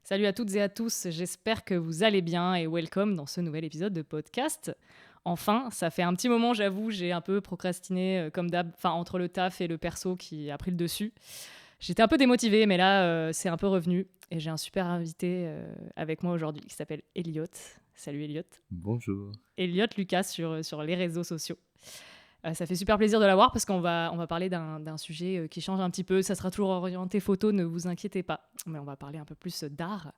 Salut à toutes et à tous, j'espère que vous allez bien et welcome dans ce nouvel épisode de podcast. Enfin, ça fait un petit moment, j'avoue, j'ai un peu procrastiné comme d'hab, enfin entre le taf et le perso qui a pris le dessus. J'étais un peu démotivée, mais là, c'est un peu revenu et j'ai un super invité avec moi aujourd'hui qui s'appelle Elliot. Salut Elliot. Bonjour. Elliot Lucas sur les réseaux sociaux. Ça fait super plaisir de l'avoir parce qu'on va parler d'un sujet qui change un petit peu. Ça sera toujours orienté photo, ne vous inquiétez pas. Mais on va parler un peu plus d'art.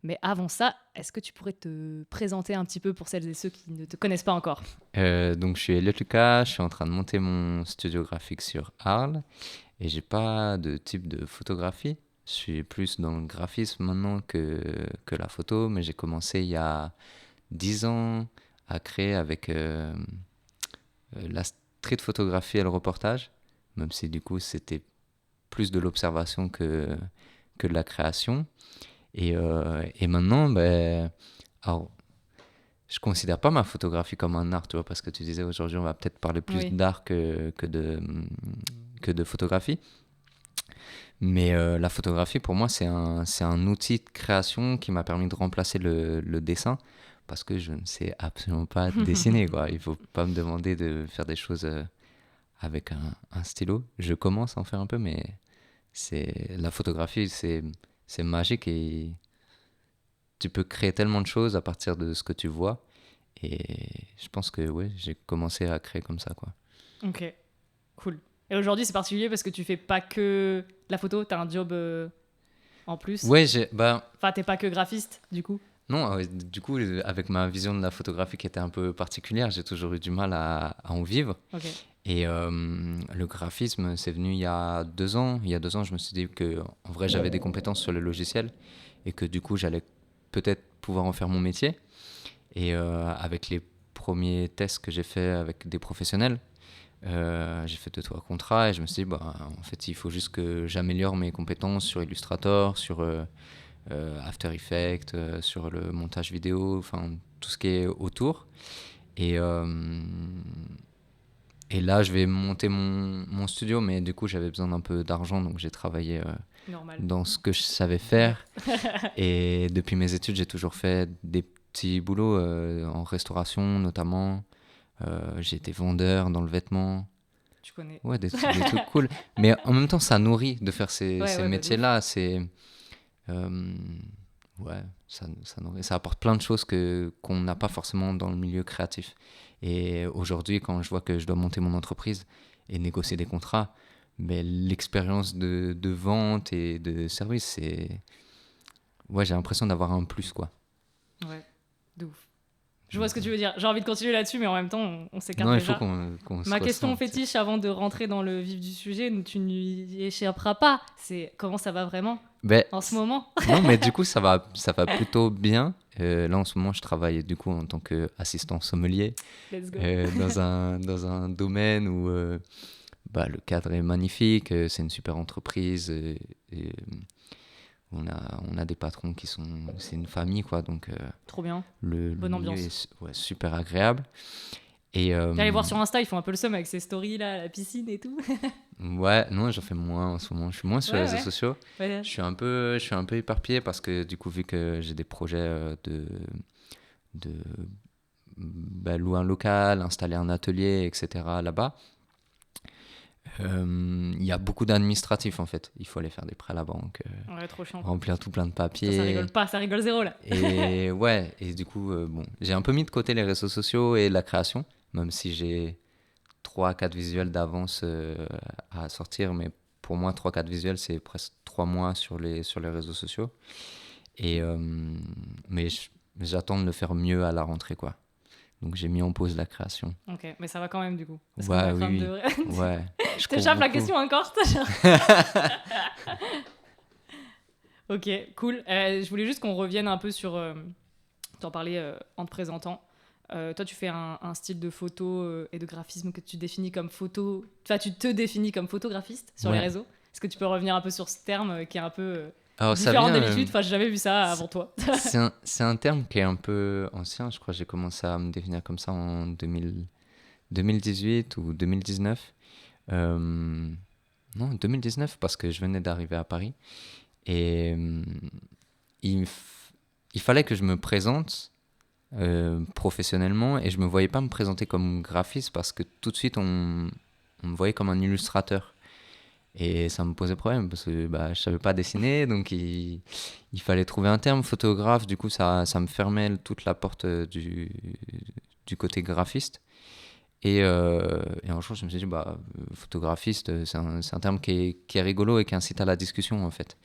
Mais avant ça, est-ce que tu pourrais te présenter un petit peu pour celles et ceux qui ne te connaissent pas encore? Donc je suis Elliot Lucas, je suis en train de monter mon studio graphique sur Arles et j'ai pas de type de photographie. Je suis plus dans le graphisme maintenant que la photo, mais j'ai commencé il y a 10 ans à créer avec la street photographie et le reportage, même si du coup c'était plus de l'observation que de la création. Et maintenant, alors, je considère pas ma photographie comme un art, tu vois, parce que tu disais aujourd'hui, on va peut-être parler plus Oui. d'art que de photographie. Mais la photographie, pour moi, c'est un outil de création qui m'a permis de remplacer le dessin, parce que je ne sais absolument pas dessiner, quoi. Il faut pas me demander de faire des choses avec un stylo. Je commence à en faire un peu, mais la photographie, c'est magique et tu peux créer tellement de choses à partir de ce que tu vois. Et je pense que ouais, j'ai commencé à créer comme ça, quoi. Ok, cool. Et aujourd'hui, c'est particulier parce que tu fais pas que la photo, t'as un job en plus. Ouais, Enfin, t'es pas que graphiste, du coup. non, du coup, avec ma vision de la photographie qui était un peu particulière, j'ai toujours eu du mal à en vivre. Ok. Et le graphisme, c'est venu il y a 2 ans. Il y a 2 ans, je me suis dit que en vrai, j'avais des compétences sur le logiciel et que du coup, j'allais peut-être pouvoir en faire mon métier. Et avec les premiers tests que j'ai fait avec des professionnels, j'ai fait 2-3 contrats et je me suis dit, bah, en fait, il faut juste que j'améliore mes compétences sur Illustrator, sur After Effects, sur le montage vidéo, enfin, tout ce qui est autour. Et, euh, et là, je vais monter mon studio, mais du coup, j'avais besoin d'un peu d'argent, donc j'ai travaillé Normal. dans ce que je savais Ouais. faire. Et depuis mes études, j'ai toujours fait des petits boulots en restauration, notamment. J'ai été vendeur dans le vêtement. Tu connais. Ouais, des trucs cool. Mais en même temps, ça nourrit de faire Ouais, ces ouais, bah de ouf. métiers-là. Euh, ouais, ça nourrit. Ça apporte plein de choses qu'on n'a pas forcément dans le milieu créatif. Et aujourd'hui, quand je vois que je dois monter mon entreprise et négocier des contrats, mais l'expérience de vente et de service, ouais, j'ai l'impression d'avoir un plus, quoi. Ouais, de ouf. Je vois ce Donc, que tu veux dire. J'ai envie de continuer là-dessus, mais en même temps, on s'écarte non, il faut déjà. qu'on se Ma ressent question un petit. fétiche avant de rentrer dans le vif du sujet, tu n'y échapperas pas. C'est comment ça va vraiment Ben, en ce moment? non, mais du coup, ça va plutôt bien. Là, en ce moment, je travaille du coup en tant qu'assistant sommelier Let's go. dans un domaine où bah, le cadre est magnifique, c'est une super entreprise. Et on a des patrons qui sont. C'est une famille, quoi. Donc, Trop bien. le Bonne milieu ambiance. est ouais, super agréable. Et T'es allé voir sur Insta, ils font un peu le seum avec ces stories là, la piscine et tout. ouais, non, j'en fais moins en ce moment. Je suis moins sur les Ouais, réseaux ouais. sociaux. Ouais. Je suis un peu éparpillé parce que du coup, vu que j'ai des projets de bah, louer un local, installer un atelier, etc. là-bas. Il y a beaucoup d'administratifs en fait. Il faut aller faire des prêts à la banque, Ouais, trop chiant quoi. remplir tout plein de Ça rigole papiers. pas, ça rigole zéro là. Et ouais, et du coup, bon, j'ai un peu mis de côté les réseaux sociaux et la création, même si j'ai 3-4 visuels d'avance à sortir, mais pour moi, 3-4 visuels, c'est presque 3 mois sur les réseaux sociaux. Et, mais j'attends de le faire mieux à la rentrée, quoi. Donc j'ai mis en pause la création. Ok, mais ça va quand même du coup. Parce que Ouais, ma oui, crainte oui. de. Ouais, je cours T'échappes la beaucoup. question encore Ok, cool. Je voulais juste qu'on revienne un peu sur. T'en parlais en te présentant. Toi, tu fais un style de photo et de graphisme que tu définis comme photo. Enfin, tu te définis comme photographiste sur les Ouais. réseaux. Est-ce que tu peux revenir un peu sur ce terme qui est un peu Alors ça différent vient. d'habitude? Enfin, j'ai jamais vu ça avant toi. C'est un terme qui est un peu ancien. Je crois que j'ai commencé à me définir comme ça en 2018 ou 2019. Non, 2019 parce que je venais d'arriver à Paris. Et il fallait que je me présente professionnellement et je me voyais pas me présenter comme graphiste parce que tout de suite on me voyait comme un illustrateur. Et ça me posait problème parce que je savais pas dessiner, donc il fallait trouver un terme photographe. Du coup, ça me fermait toute la porte du côté graphiste. Et un jour, je me suis dit, photographiste, c'est un terme qui est rigolo et qui incite à la discussion, en fait.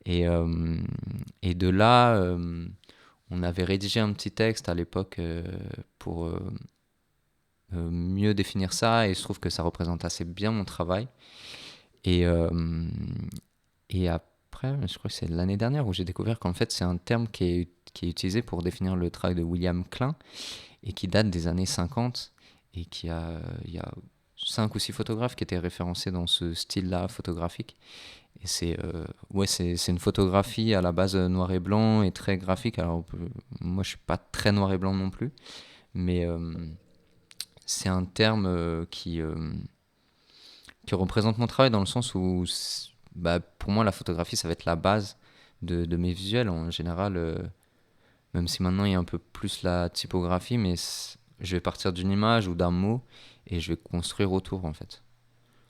Et de là, on avait rédigé un petit texte à l'époque pour mieux définir ça, et je trouve que ça représente assez bien mon travail. Et, euh, et après, je crois que c'est l'année dernière où j'ai découvert qu'en fait, c'est un terme qui est utilisé pour définir le travail de William Klein et qui date des années 50 et il y a 5 ou 6 photographes qui étaient référencés dans ce style-là photographique. Et c'est une photographie à la base noir et blanc et très graphique. Alors, moi, je suis pas très noir et blanc non plus, mais c'est un terme qui représente mon travail dans le sens où, pour moi, la photographie, ça va être la base de mes visuels. En général, même si maintenant il y a un peu plus la typographie, mais je vais partir d'une image ou d'un mot et je vais construire autour, en fait.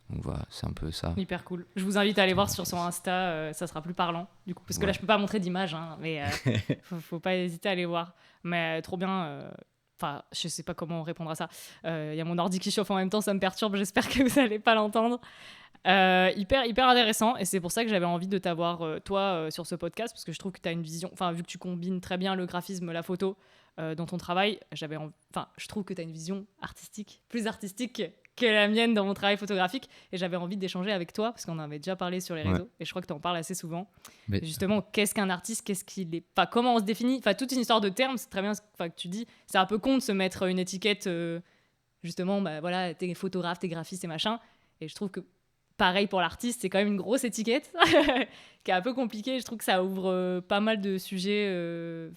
Donc voilà, c'est un peu ça. Hyper cool. Je vous invite à aller voir sur son Insta, ça sera plus parlant, du coup, parce que là, je peux pas montrer d'image, hein, mais faut pas hésiter à aller voir. Mais trop bien. Enfin, je sais pas comment répondre à ça. Il y a mon ordi qui chauffe en même temps, ça me perturbe. J'espère que vous allez pas l'entendre. Hyper intéressant, et c'est pour ça que j'avais envie de t'avoir toi sur ce podcast, parce que je trouve que tu as une vision, enfin vu que tu combines très bien le graphisme, la photo dans ton travail, je trouve que tu as une vision artistique, plus artistique que la mienne dans mon travail photographique, et j'avais envie d'échanger avec toi parce qu'on en avait déjà parlé sur les réseaux, et je crois que tu en parles assez souvent. Mais justement, qu'est-ce qu'un artiste, qu'est-ce qu'il est, enfin comment on se définit, enfin toute une histoire de termes, c'est très bien que tu dis, c'est un peu con de se mettre une étiquette justement, voilà, t'es photographe, t'es graphiste et machin, et je trouve que pareil pour l'artiste, c'est quand même une grosse étiquette qui est un peu compliquée. Je trouve que ça ouvre pas mal de sujets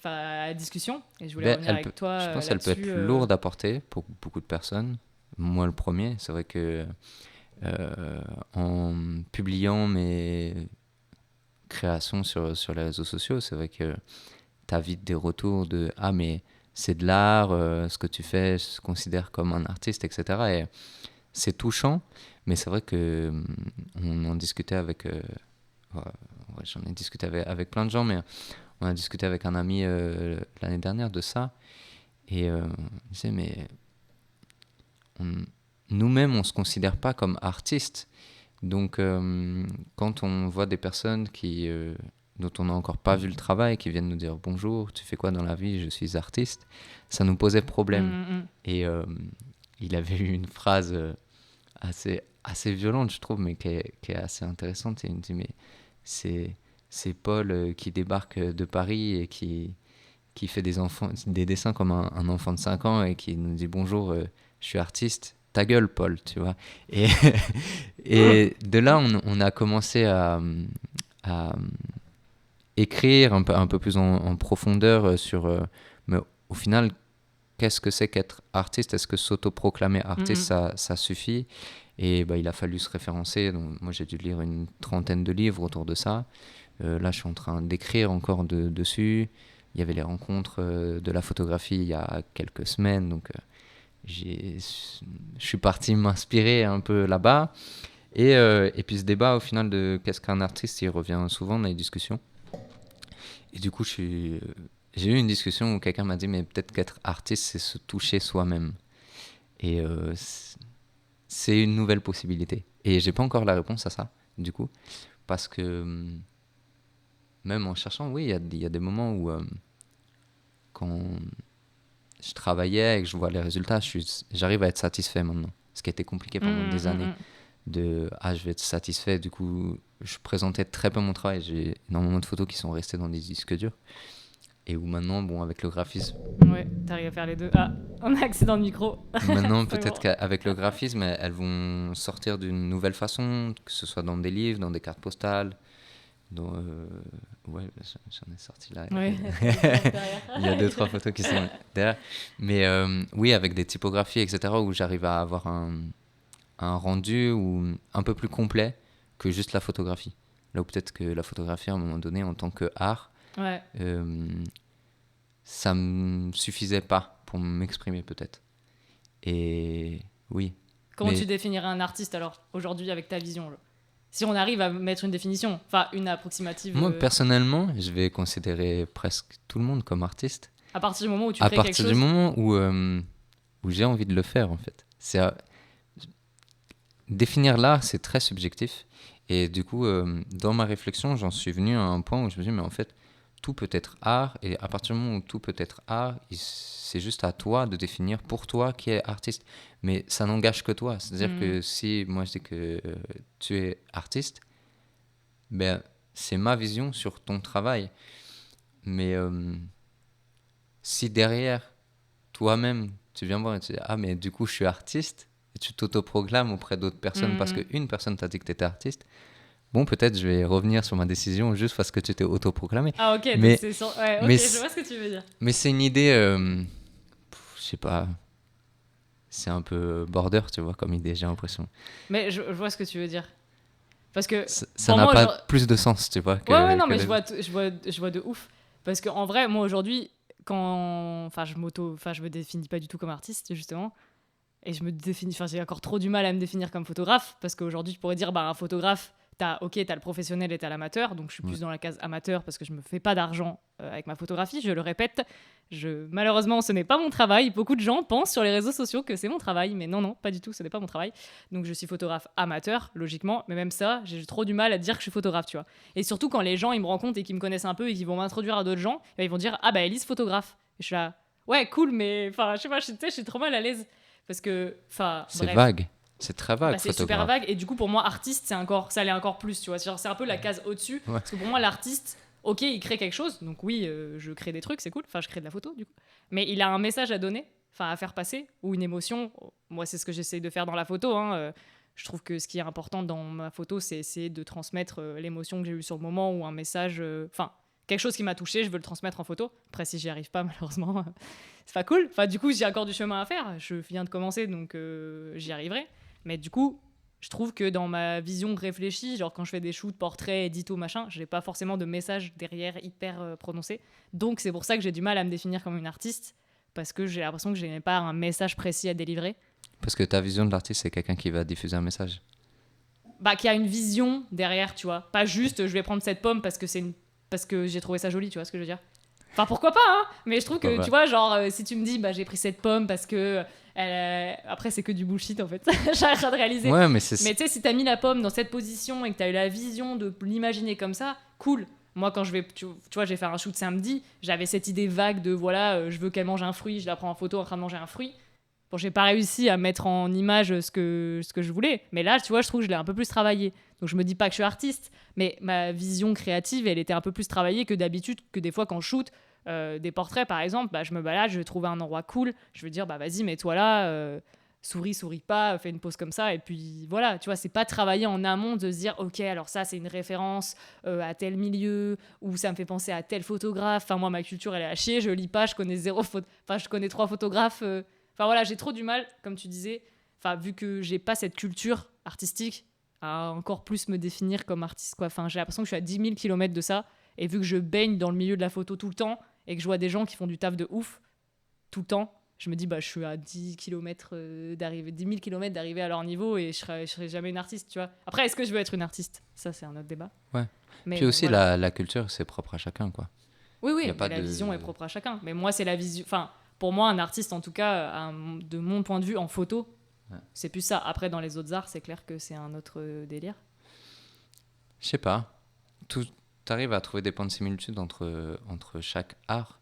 à discussion. Et je voulais revenir avec toi. Je pense qu'elle peut être lourde à porter pour beaucoup de personnes. Moi, le premier, c'est vrai que en publiant mes créations sur les réseaux sociaux, c'est vrai que tu as vite des retours de « Ah, mais c'est de l'art, ce que tu fais, je te considère comme un artiste, etc. » Et c'est touchant, mais c'est vrai que on en discutait avec... j'en ai discuté avec plein de gens, mais on a discuté avec un ami l'année dernière de ça. Et on disait, mais nous-mêmes, on ne se considère pas comme artistes. Donc, quand on voit des personnes dont on n'a encore pas vu le travail, qui viennent nous dire « Bonjour, tu fais quoi dans la vie? Je suis artiste », ça nous posait problème. Et il avait eu une phrase assez violente, je trouve, mais qui est assez intéressante. Et il me dit, mais c'est Paul qui débarque de Paris et qui fait des dessins comme un enfant de 5 ans et qui nous dit bonjour, je suis artiste, ta gueule Paul, tu vois. Et de là, on a commencé à écrire un peu plus en profondeur sur... mais au final, qu'est-ce que c'est qu'être artiste? Est-ce que s'autoproclamer artiste, ça suffit? Et il a fallu se référencer. Donc, moi, j'ai dû lire une 30aine de livres autour de ça. Là, je suis en train d'écrire encore dessus. Il y avait les rencontres de la photographie il y a quelques semaines. Donc, je suis parti m'inspirer un peu là-bas. Et puis, ce débat, au final, de qu'est-ce qu'un artiste, il revient souvent dans les discussions. Et du coup, j'ai eu une discussion où quelqu'un m'a dit, mais peut-être qu'être artiste, c'est se toucher soi-même. Et c'est une nouvelle possibilité. Et j'ai pas encore la réponse à ça, du coup. Parce que même en cherchant, oui, il y a des moments où quand je travaillais et que je vois les résultats, j'arrive à être satisfait maintenant. Ce qui a été compliqué pendant des années. Je vais être satisfait. Du coup, je présentais très peu mon travail. J'ai énormément de photos qui sont restées dans des disques durs. Et où maintenant, avec le graphisme... Ouais, t'arrives à faire les deux. Ah, on a accident de micro. Maintenant, peut-être qu'avec le graphisme, elles vont sortir d'une nouvelle façon, que ce soit dans des livres, dans des cartes postales. Ouais, j'en ai sorti là. Ouais. Il y a 2-3 photos qui sont derrière. Mais oui, avec des typographies, etc., où j'arrive à avoir un rendu un peu plus complet que juste la photographie. Là où peut-être que la photographie, à un moment donné, en tant qu'art, Ouais. Ça me suffisait pas pour m'exprimer peut-être. Et oui. Comment Mais tu définirais un artiste alors aujourd'hui avec ta vision là? Si on arrive à mettre une définition, enfin une approximative, moi, personnellement, je vais considérer presque tout le monde comme artiste. à partir du moment où tu À crées quelque partir du chose. moment où j'ai envie de le faire, en fait. Définir l'art, c'est très subjectif. Et du coup, dans ma réflexion, j'en suis venu à un point où je me dis, mais en fait, tout peut être art. Et à partir du moment où tout peut être art, c'est juste à toi de définir pour toi qui est artiste. Mais ça n'engage que toi. C'est-à-dire que si moi je dis que tu es artiste, ben, c'est ma vision sur ton travail. Mais si derrière, toi-même, tu viens voir et tu dis, ah, mais du coup, je suis artiste, et tu t'autoproclames auprès d'autres personnes parce qu'une personne t'a dit que tu étais artiste, bon, peut-être je vais revenir sur ma décision juste parce que tu t'es autoproclamé. Ah ok, donc Mais, c'est ouais, ok, mais, je vois ce que tu veux dire. mais c'est une idée, je sais pas, c'est un peu border, tu vois, comme idée, j'ai l'impression. Mais je vois ce que tu veux dire. Parce que Ça pour n'a moi, pas genre... plus de sens, tu vois. Ouais, non, mais je vois de ouf. Parce qu'en vrai, moi aujourd'hui, enfin, je me définis pas du tout comme artiste, justement. Et je me définis, enfin, j'ai encore trop du mal à me définir comme photographe. Parce qu'aujourd'hui, tu pourrais dire, bah, un photographe, t'as le professionnel et t'as l'amateur. Donc, je suis Ouais. plus dans la case amateur parce que je me fais pas d'argent avec ma photographie. Je le répète. Malheureusement, ce n'est pas mon travail. Beaucoup de gens pensent sur les réseaux sociaux que c'est mon travail. Mais non, pas du tout, ce n'est pas mon travail. Donc, je suis photographe amateur, logiquement. Mais même ça, j'ai trop du mal à dire que je suis photographe, tu vois. Et surtout, quand les gens, ils me rencontrent et qu'ils me connaissent un peu et qu'ils vont m'introduire à d'autres gens, et ils vont dire, ah bah, Elise, photographe. Et je suis là, ouais, cool, mais enfin, je sais pas, je suis trop mal à l'aise. Parce que, enfin, C'est bref. vague. C'est très vague, Bah, c'est super photographe. vague. Et du coup, pour moi, artiste, ça l'est encore plus, tu vois. C'est un peu la case au-dessus. Ouais. Parce que pour moi, l'artiste, ok, il crée quelque chose. Donc oui, je crée des trucs, c'est cool. Enfin, je crée de la photo, du coup. Mais il a un message à donner, enfin, à faire passer, ou une émotion. Moi, c'est ce que j'essaye de faire dans la photo, hein. Je trouve que ce qui est important dans ma photo, c'est essayer de transmettre l'émotion que j'ai eue sur le moment ou un message. Enfin, quelque chose qui m'a touché, je veux le transmettre en photo. Après, si j'y arrive pas, malheureusement, c'est pas cool. Enfin, du coup, j'ai encore du chemin à faire. Je viens de commencer, donc j'y arriverai. Mais du coup, je trouve que dans ma vision réfléchie, genre quand je fais des shoots, portraits, édito, machin, j'ai pas forcément de message derrière hyper prononcé. Donc c'est pour ça que j'ai du mal à me définir comme une artiste, parce que j'ai l'impression que je n'ai pas un message précis à délivrer. Parce que ta vision de l'artiste, c'est quelqu'un qui va diffuser un message. Bah, qui a une vision derrière, tu vois. Pas juste, je vais prendre cette pomme parce que j'ai trouvé ça joli, tu vois ce que je veux dire. Enfin, pourquoi pas, hein. Mais je trouve que, tu vois, genre, si tu me dis, bah, j'ai pris cette pomme parce que... Après, c'est que du bullshit, en fait. J'arrête de réaliser. Ouais, mais Mais tu sais, si t'as mis la pomme dans cette position et que t'as eu la vision de l'imaginer comme ça, cool. Moi, quand je vais... Tu vois, j'ai fait un shoot samedi, j'avais cette idée vague de, voilà, je veux qu'elle mange un fruit, je la prends en photo en train de manger un fruit. Bon, j'ai pas réussi à mettre en image ce que je voulais. Mais là, tu vois, je trouve que je l'ai un peu plus travaillé. Donc, je me dis pas que je suis artiste, mais ma vision créative, elle était un peu plus travaillée que d'habitude, que des fois, quand je shoot des portraits, par exemple, bah, je me balade, je vais trouver un endroit cool, je veux dire, bah vas-y, mets-toi là, souris pas, fais une pause comme ça, et puis voilà, tu vois, c'est pas travailler en amont de se dire, ok, alors ça, c'est une référence à tel milieu, ou ça me fait penser à tel photographe. Enfin, moi, ma culture, elle est à chier, je lis pas, je connais enfin, je connais 3 photographes. Enfin voilà, j'ai trop du mal, comme tu disais, enfin vu que j'ai pas cette culture artistique, à encore plus me définir comme artiste, quoi. Enfin, j'ai l'impression que je suis à 10 000 km de ça, et vu que je baigne dans le milieu de la photo tout le temps, et que je vois des gens qui font du taf de ouf tout le temps, je me dis, bah je suis à 10 km d'arriver, 10 000 km d'arriver à leur niveau, et je serai jamais une artiste, tu vois. Après, est-ce que je veux être une artiste? Ça, c'est un autre débat. Ouais. Mais Puis aussi, voilà. la culture, c'est propre à chacun, quoi. Oui, Y a mais pas la de... vision est propre à chacun. Mais moi, c'est la vision. Enfin, pour moi, un artiste, en tout cas, de mon point de vue, en photo, Ouais. c'est plus ça. Après, dans les autres arts, c'est clair que c'est un autre délire. Je sais pas. T'arrives à trouver des points de similitude entre chaque art.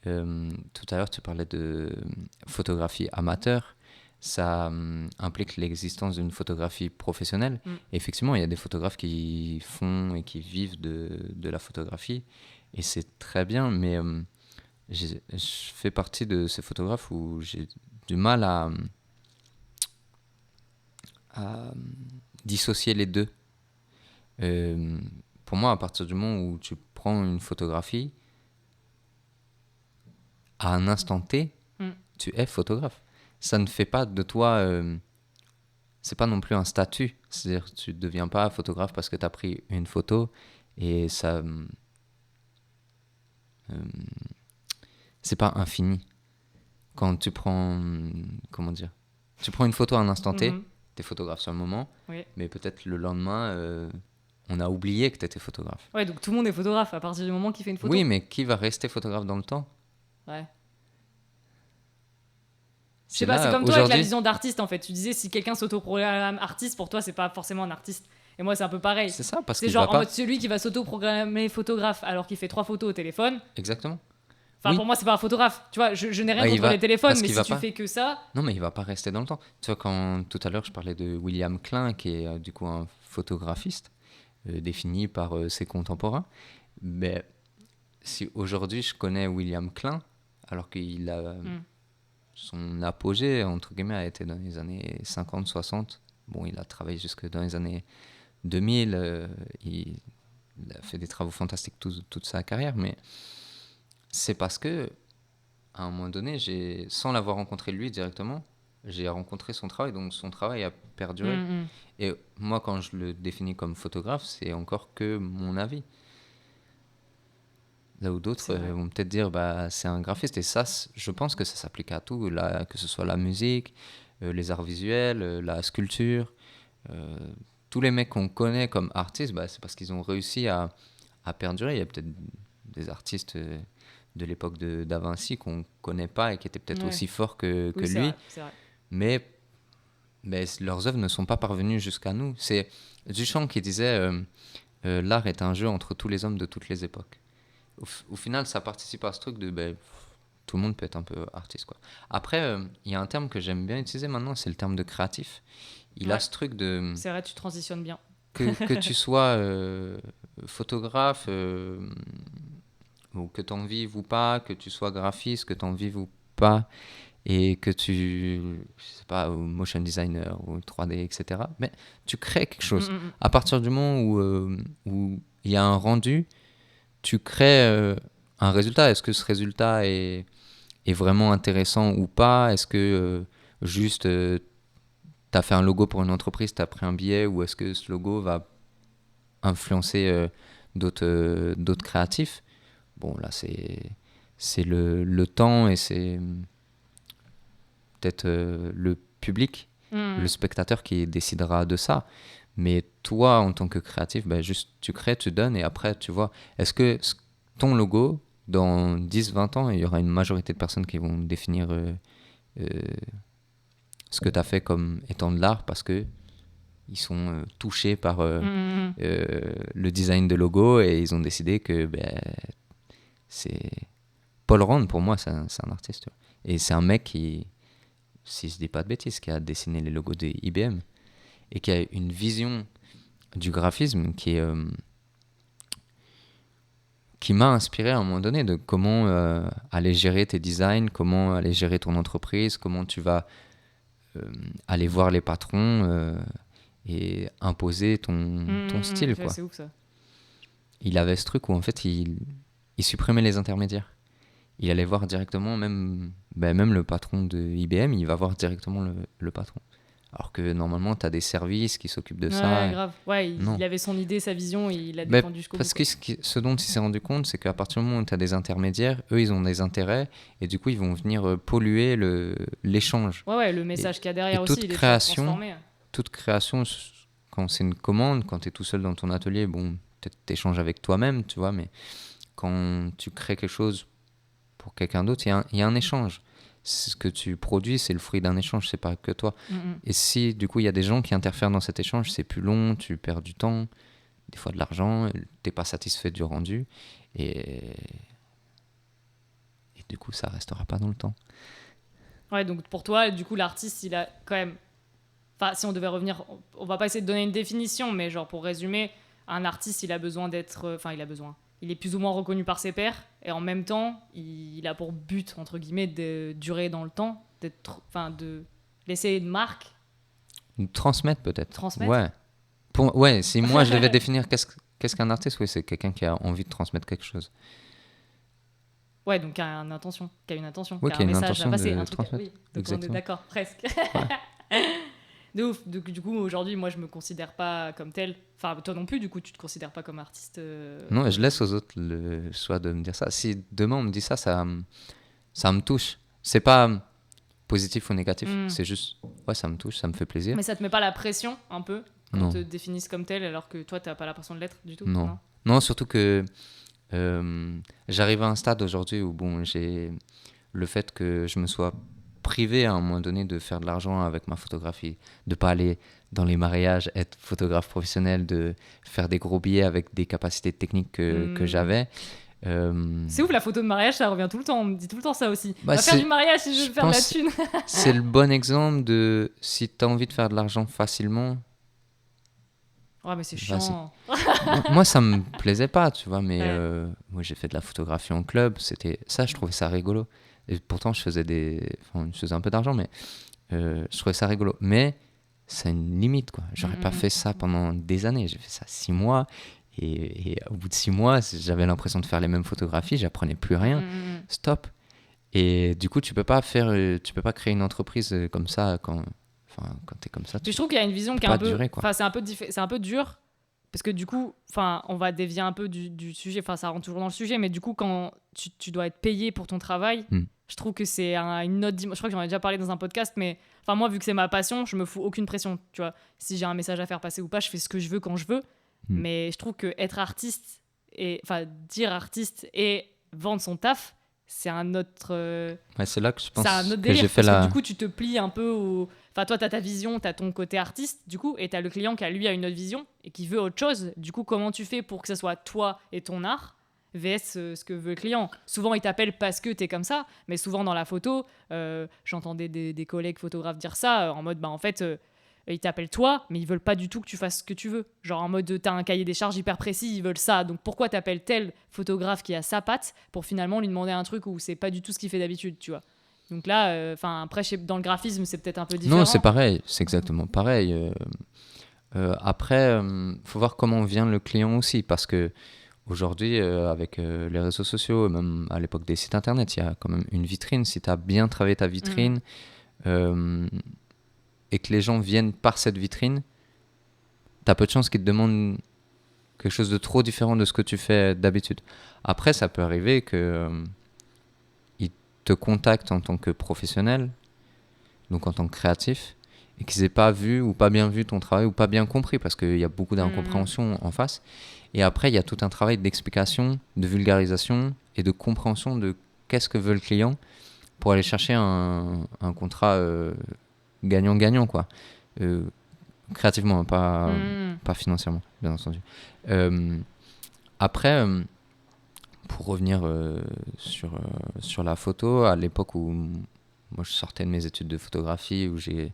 Tout à l'heure, tu parlais de photographie amateur. Ça implique l'existence d'une photographie professionnelle. Et effectivement, il y a des photographes qui font et qui vivent de la photographie. Et c'est très bien, mais je fais partie de ces photographes où j'ai du mal à dissocier les deux. Pour moi, à partir du moment où tu prends une photographie, à un instant T, tu es photographe. Ça ne fait pas de toi... c'est pas non plus un statut. C'est-à-dire que tu ne deviens pas photographe parce que tu as pris une photo et ça... c'est pas infini. Quand tu prends, comment dire, tu prends une photo à un instant T, t'es photographe sur le moment, Oui. mais peut-être le lendemain, on a oublié que t'étais photographe. Ouais, donc tout le monde est photographe à partir du moment qu'il fait une photo. Oui, mais qui va rester photographe dans le temps? Ouais. Je sais C'est pas, c'est là, comme toi avec la aujourd'hui, vision d'artiste en fait. Tu disais si quelqu'un s'autoproclame artiste, pour toi c'est pas forcément un artiste. Et moi c'est un peu pareil. c'est ça, parce C'est qu'il va genre en pas. mode celui qui va s'autoprogrammer photographe alors qu'il fait 3 photos au téléphone. Exactement. Enfin Oui. pour moi c'est pas un photographe. Tu vois, je n'ai rien Ouais, il contre va- les téléphones, parce mais qu'il si va tu pas. fais que ça. Non, mais il va pas rester dans le temps. Tu vois, quand tout à l'heure je parlais de William Klein, qui est du coup un photographiste défini par ses contemporains, mais si aujourd'hui je connais William Klein, alors qu'il a son apogée, entre guillemets, a été dans les années 50-60. Bon, il a travaillé jusque dans les années 2000, il a fait des travaux fantastiques toute sa carrière, mais c'est parce que à un moment donné, sans l'avoir rencontré lui directement, j'ai rencontré son travail, donc son travail a perduré. Et moi, quand je le définis comme photographe, c'est encore que mon avis. Là où d'autres vont peut-être dire bah, c'est un graphiste. Et ça, je pense que ça s'applique à tout, que ce soit la musique, les arts visuels, la sculpture. Tous les mecs qu'on connaît comme artistes, bah, c'est parce qu'ils ont réussi à perdurer. Il y a peut-être des artistes de l'époque de Da Vinci qu'on ne connaît pas et qui étaient peut-être aussi forts que Oui, lui. c'est vrai. Mais leurs œuvres ne sont pas parvenues jusqu'à nous. C'est Duchamp qui disait l'art est un jeu entre tous les hommes de toutes les époques. Au final, ça participe à ce truc de tout le monde peut être un peu artiste, quoi. Après, il y a un terme que j'aime bien utiliser maintenant, c'est le terme de créatif. Il a ce truc de C'est vrai, tu transitionnes bien. que tu sois photographe ou que tu en vives ou pas, que tu sois graphiste, que tu en vives ou pas, et que je sais pas, ou motion designer ou 3D, etc. Mais tu crées quelque chose. À partir du moment où il y a un rendu, tu crées un résultat. Est-ce que ce résultat est vraiment intéressant ou pas? Est-ce que juste tu as fait un logo pour une entreprise, tu as pris un billet, ou est-ce que ce logo va influencer d'autres créatifs? Bon, là, c'est le temps et c'est peut-être le public, le spectateur qui décidera de ça. Mais toi, en tant que créatif, juste tu crées, tu donnes, et après, tu vois, est-ce que ton logo, dans 10-20 ans, il y aura une majorité de personnes qui vont définir ce que tu as fait comme étant de l'art parce que ils sont touchés par le design de logo, et ils ont décidé que c'est... Paul Rand, pour moi, c'est un artiste. Et c'est un mec qui, si je dis pas de bêtises, qui a dessiné les logos de IBM et qui a une vision du graphisme qui m'a inspiré à un moment donné de comment aller gérer tes designs, comment aller gérer ton entreprise, comment tu vas aller voir les patrons et imposer ton style, quoi. C'est ouf, ça. Il avait ce truc où en fait il supprimait les intermédiaires. Il allait voir directement, même le patron de IBM, il va voir directement le patron. Alors que normalement, tu as des services qui s'occupent de ça. Grave. Ouais, il avait son idée, sa vision, et il l'a Mais défendu jusqu'au bout. parce que ce dont il s'est rendu compte, c'est qu'à partir du moment où tu as des intermédiaires, eux, ils ont des intérêts, et du coup, ils vont venir polluer l'échange. Ouais, le message qu'il y a derrière et aussi, il est transformé. Toute création, quand c'est une commande, quand tu es tout seul dans ton atelier, bon, peut-être t'échanges avec toi-même, tu vois, mais quand tu crées quelque chose pour quelqu'un d'autre, il y a un échange. Ce que tu produis, c'est le fruit d'un échange, c'est pas que toi. Et si du coup il y a des gens qui interfèrent dans cet échange, c'est plus long, tu perds du temps, des fois de l'argent, t'es pas satisfait du rendu, et du coup ça restera pas dans le temps. Ouais, donc pour toi, du coup l'artiste, il a quand même, enfin si on devait revenir, on va pas essayer de donner une définition, mais genre pour résumer, un artiste, il a besoin d'être, il est plus ou moins reconnu par ses pairs, et en même temps, il a pour but, entre guillemets, de durer dans le temps, de laisser une marque. Transmettre, peut-être. Transmettre. Ouais, si moi je devais définir qu'est-ce qu'un artiste, oui, c'est quelqu'un qui a envie de transmettre quelque chose. Ouais, donc qui a une intention, oui, qui a un message à passer, de un truc. transmettre. Oui, donc exactement. on est d'accord, presque. De ouf. Du coup, aujourd'hui, moi, je me considère pas comme tel. Enfin, toi non plus, du coup, tu te considères pas comme artiste. Non, je laisse aux autres le choix de me dire ça. Si demain on me dit ça, ça me touche. C'est pas positif ou négatif, Hmm. c'est juste, ouais, ça me touche, ça me fait plaisir. Mais ça te met pas la pression, un peu, qu'on Non, te définisse comme tel, alors que toi, t'as pas l'impression de l'être du tout, non. non? Non, surtout que j'arrive à un stade aujourd'hui où, bon, j'ai le fait que je me sois privé à un moment donné de faire de l'argent avec ma photographie, de pas aller dans les mariages, être photographe professionnel, de faire des gros billets avec des capacités techniques que j'avais. C'est ouf, la photo de mariage, ça revient tout le temps. On me dit tout le temps ça aussi. Bah, Va faire du mariage si je je veux faire de la pense thune. c'est le bon exemple de si tu as envie de faire de l'argent facilement, Ouais, mais c'est vas-y. chiant. Moi, ça me plaisait pas, tu vois, mais Ouais. moi, j'ai fait de la photographie en club, c'était ça, je trouvais ça rigolo. Et pourtant, je faisais un peu d'argent, mais je trouvais ça rigolo. Mais c'est une limite, quoi. J'aurais pas fait ça pendant des années. J'ai fait ça 6 mois, et au bout de 6 mois, j'avais l'impression de faire les mêmes photographies, j'apprenais plus rien. Stop. Et du coup, tu peux pas créer une entreprise comme ça quand t'es comme ça. Puis je trouve qu'il y a une vision qui est pas un peu. durer, quoi. Enfin, c'est un peu dur. Parce que du coup, enfin, on va dévier un peu du sujet. Enfin, ça rentre toujours dans le sujet. Mais du coup, quand tu dois être payé pour ton travail, je trouve que c'est une autre dimension. Je crois que j'en ai déjà parlé dans un podcast. Mais enfin, moi, vu que c'est ma passion, je me fous aucune pression. Tu vois, si j'ai un message à faire passer ou pas, je fais ce que je veux quand je veux. Mais je trouve que être artiste enfin, dire artiste et vendre son taf, c'est un autre. Ouais, c'est là que je pense C'est un autre que délire, j'ai fait parce que du coup, tu te plies un peu au... Enfin, toi, t'as ta vision, t'as ton côté artiste, du coup, et t'as le client qui, lui, a une autre vision et qui veut autre chose. Du coup, comment tu fais pour que ce soit toi et ton art vs ce que veut le client? Souvent, il t'appelle parce que t'es comme ça, mais souvent, dans la photo, j'entendais des collègues photographes dire ça, en mode, bah, en fait... ils t'appellent toi, mais ils veulent pas du tout que tu fasses ce que tu veux. Genre en mode, t'as un cahier des charges hyper précis, ils veulent ça. Donc pourquoi t'appelles tel photographe qui a sa patte pour finalement lui demander un truc où c'est pas du tout ce qu'il fait d'habitude, tu vois. Donc là, après, dans le graphisme, c'est peut-être un peu différent. Non, c'est pareil, c'est exactement pareil. Après, faut voir comment vient le client aussi, parce que aujourd'hui, avec les réseaux sociaux, même à l'époque des sites internet, il y a quand même une vitrine. Si tu as bien travaillé ta vitrine et que les gens viennent par cette vitrine, tu as peu de chances qu'ils te demandent quelque chose de trop différent de ce que tu fais d'habitude. Après, ça peut arriver que ils te contactent en tant que professionnel, donc en tant que créatif, et qu'ils aient pas vu ou pas bien vu ton travail ou pas bien compris, parce qu'il y a beaucoup d'incompréhension en face. Et après, il y a tout un travail d'explication, de vulgarisation et de compréhension de qu'est-ce que veut le client pour aller chercher un contrat gagnant-gagnant, quoi. Créativement, pas financièrement, bien entendu. Après, pour revenir sur la photo, à l'époque où moi je sortais de mes études de photographie, où j'ai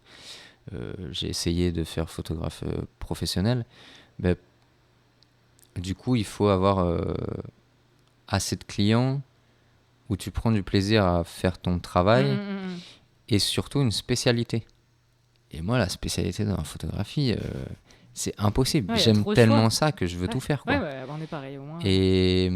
essayé de faire photographe professionnel, ben, du coup il faut avoir assez de clients où tu prends du plaisir à faire ton travail et surtout une spécialité. Et moi, la spécialité dans la photographie, c'est impossible. Ouais, J'aime tellement ça que je veux tout faire, quoi. Ouais, on est pareil au moins. Et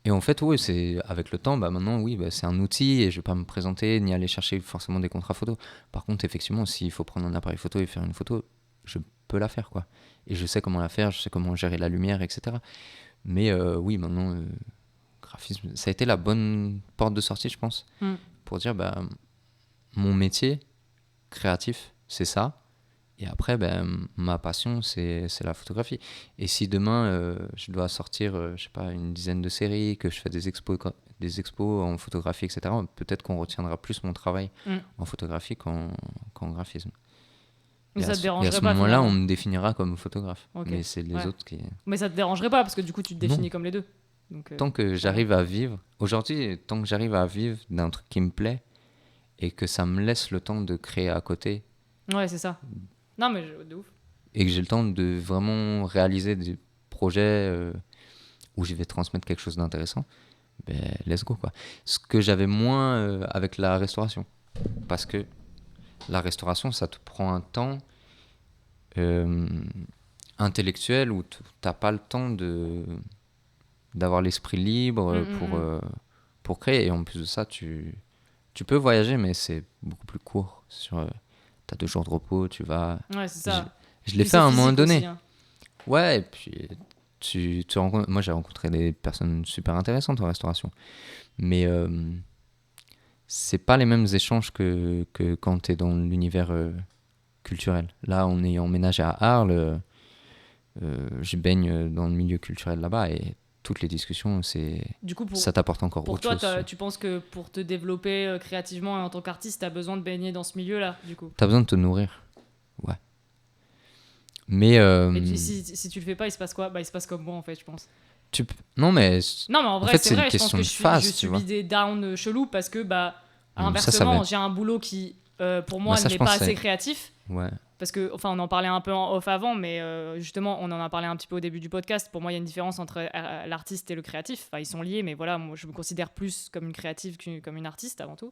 en fait, oui, c'est avec le temps, bah maintenant, oui, bah, c'est un outil et je vais pas me présenter ni aller chercher forcément des contrats photo. Par contre, effectivement, s'il faut prendre un appareil photo et faire une photo, je peux la faire, quoi. Et je sais comment la faire, je sais comment gérer la lumière, etc. Mais oui, maintenant, graphisme, ça a été la bonne porte de sortie, je pense, pour dire, bah, mon métier créatif, c'est ça. Et après, ben, ma passion, c'est la photographie. Et si demain, je dois sortir, je sais pas, une dizaine de séries, que je fais des expos en photographie, etc., peut-être qu'on retiendra plus mon travail en photographie qu'en graphisme. Mais ça te Et dérangerait à ce pas, moment-là, finalement. on me définira comme photographe. Ok. Mais c'est les autres qui... Mais ça te dérangerait pas, parce que du coup, tu te définis Non. comme les deux. Donc, Tant que j'arrive à vivre... Aujourd'hui, tant que j'arrive à vivre d'un truc qui me plaît et que ça me laisse le temps de créer à côté... Ouais, c'est ça. Non, mais de ouf. Et que j'ai le temps de vraiment réaliser des projets où je vais transmettre quelque chose d'intéressant, ben let's go, quoi. Ce que j'avais moins avec la restauration. Parce que la restauration, ça te prend un temps intellectuel où t'as pas le temps d'avoir l'esprit libre pour créer. Et en plus de ça, tu peux voyager, mais c'est beaucoup plus court sur t'as 2 jours de repos, tu vas. Ouais, c'est ça. Je l'ai Puis fait à c'est un moment physique donné. aussi, hein. Ouais, et puis tu rencontres. Moi, j'ai rencontré des personnes super intéressantes en restauration. Mais c'est pas les mêmes échanges que quand t'es dans l'univers culturel. Là, on est emménagé à Arles. Je baigne dans le milieu culturel là-bas et toutes les discussions, Du coup, ça t'apporte encore pour autre toi, chose. tu penses que pour te développer créativement et en tant qu'artiste, t'as besoin de baigner dans ce milieu-là, du coup. T'as besoin de te nourrir. Ouais. Mais Et si tu le fais pas, il se passe quoi? Bah, il se passe comme moi, en fait, je pense. non, mais Non, mais en en vrai, fait, c'est c'est une vrai, je pense question que de phase, je tu vois. subis des downs chelous parce que, bah, Ça va inversement, être. j'ai un boulot qui, pour Bah, moi, ça, je n'est pense pas que assez c'est. créatif. Ouais. Parce que, enfin, on en parlait un peu en off avant, mais justement, on en a parlé un petit peu au début du podcast. Pour moi, il y a une différence entre l'artiste et le créatif. Enfin, ils sont liés, mais voilà, moi, je me considère plus comme une créative que comme une artiste avant tout.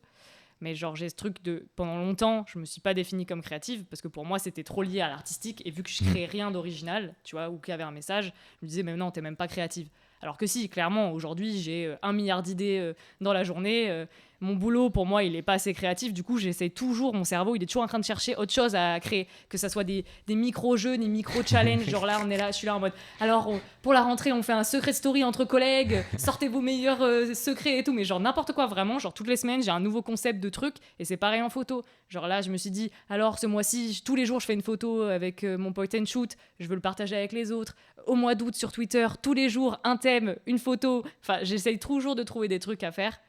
Mais genre, j'ai ce truc de. Pendant longtemps, je me suis pas définie comme créative parce que pour moi, c'était trop lié à l'artistique. Et vu que je créais rien d'original, tu vois, ou qu'il y avait un message, je me disais, mais non, t'es même pas créative. Alors que si, clairement, aujourd'hui, j'ai 1 milliard d'idées dans la journée. Mon boulot, pour moi, il est pas assez créatif. Du coup, j'essaie toujours, mon cerveau, il est toujours en train de chercher autre chose à créer. Que ça soit des micro-jeux, des micro-challenges. Genre là, je suis là en mode. Alors, pour la rentrée, on fait un secret story entre collègues. Sortez vos meilleurs secrets et tout. Mais genre, n'importe quoi, vraiment. Genre, toutes les semaines, j'ai un nouveau concept de truc. Et c'est pareil en photo. Genre là, je me suis dit, alors ce mois-ci, tous les jours, je fais une photo avec mon point and shoot. Je veux le partager avec les autres. Au mois d'août, sur Twitter, tous les jours, un thème, une photo. Enfin, j'essaye toujours de trouver des trucs à faire.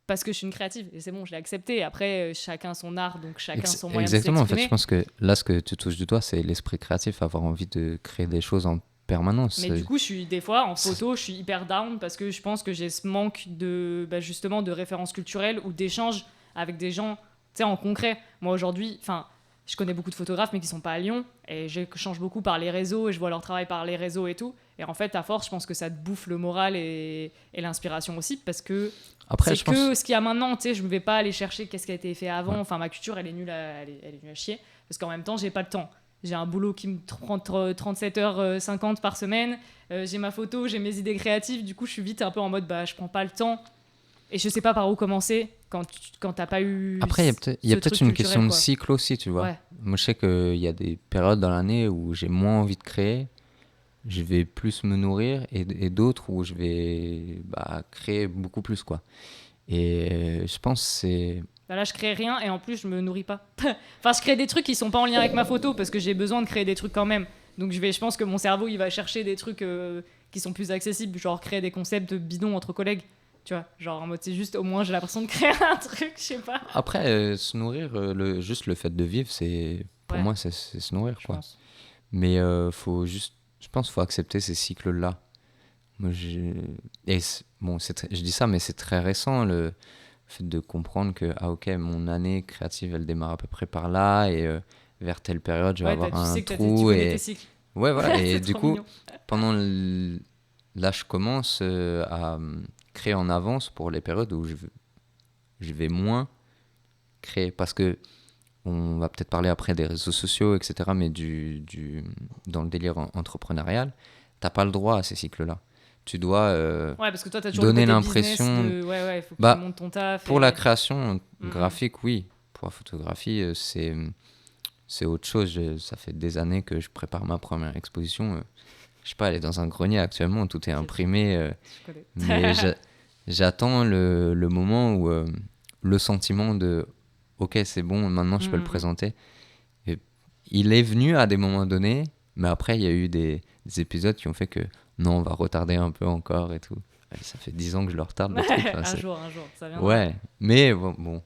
Parce que je suis une créative et c'est bon, je l'ai accepté. Après, chacun son art, donc chacun son moyen de Exactement. En fait, s'exprimer. je pense que là, ce que tu touches du doigt, c'est l'esprit créatif, avoir envie de créer des choses en permanence. Mais du coup, des fois, en photo, je suis hyper down parce que je pense que j'ai ce manque de, justement, de références culturelles ou d'échanges avec des gens, tu sais, en concret. Moi, aujourd'hui, enfin, je connais beaucoup de photographes, mais qui sont pas à Lyon. Et j'échange beaucoup par les réseaux et je vois leur travail par les réseaux et tout. Et en fait, à force, je pense que ça te bouffe le moral et l'inspiration aussi parce que Après, c'est ce qu'il y a maintenant. Tu sais, je ne vais pas aller chercher qu'est-ce qui a été fait avant. Ouais. Enfin, ma culture, elle est nulle elle est nulle à chier. Parce qu'en même temps, j'ai pas le temps. J'ai un boulot qui me prend 37h50 par semaine. J'ai ma photo, j'ai mes idées créatives. Du coup, je suis vite un peu en mode, je prends pas le temps. Et je sais pas par où commencer quand t'as pas eu. Après, il y a peut-être une question de cycle aussi, tu vois. Ouais. Moi, je sais qu'il y a des périodes dans l'année où j'ai moins envie de créer. Je vais plus me nourrir et d'autres où je vais créer beaucoup plus, quoi. Et je pense que c'est... Là, je crée rien et en plus, je me nourris pas. Enfin, je crée des trucs qui sont pas en lien avec ma photo parce que j'ai besoin de créer des trucs quand même. Donc, je pense que mon cerveau, il va chercher des trucs qui sont plus accessibles, genre créer des concepts bidons entre collègues. Tu vois, genre en mode, c'est juste, au moins, j'ai l'impression de créer un truc, je sais pas. Après, se nourrir, juste le fait de vivre, pour moi, c'est se nourrir, quoi. Pense. Mais faut juste... Je pense qu'il faut accepter ces cycles-là. Moi, je dis ça, mais c'est très récent, le fait de comprendre que, ok, mon année créative, elle démarre à peu près par là, et vers telle période, je vais avoir un trou. Tu connais tes cycles. Ouais, voilà. Et du coup, mignon. là, je commence à créer en avance pour les périodes où je vais moins créer. Parce que on va peut-être parler après des réseaux sociaux, etc. Mais dans le délire entrepreneurial, t'as pas le droit à ces cycles-là. Tu dois parce que toi, t'as toujours donner le côté l'impression... il faut que tu montes ton taf. Pour la création graphique, oui. Pour la photographie, c'est autre chose. Ça fait des années que je prépare ma première exposition. Je sais pas, elle est dans un grenier actuellement, tout est imprimé. Mais j'attends le moment où le sentiment de ok, c'est bon, maintenant je peux le présenter. Et il est venu à des moments donnés, mais après il y a eu des épisodes qui ont fait que non, on va retarder un peu encore et tout. Ça fait 10 ans que je le retarde. Le truc, un jour, ça viendra. Ouais, mais bon.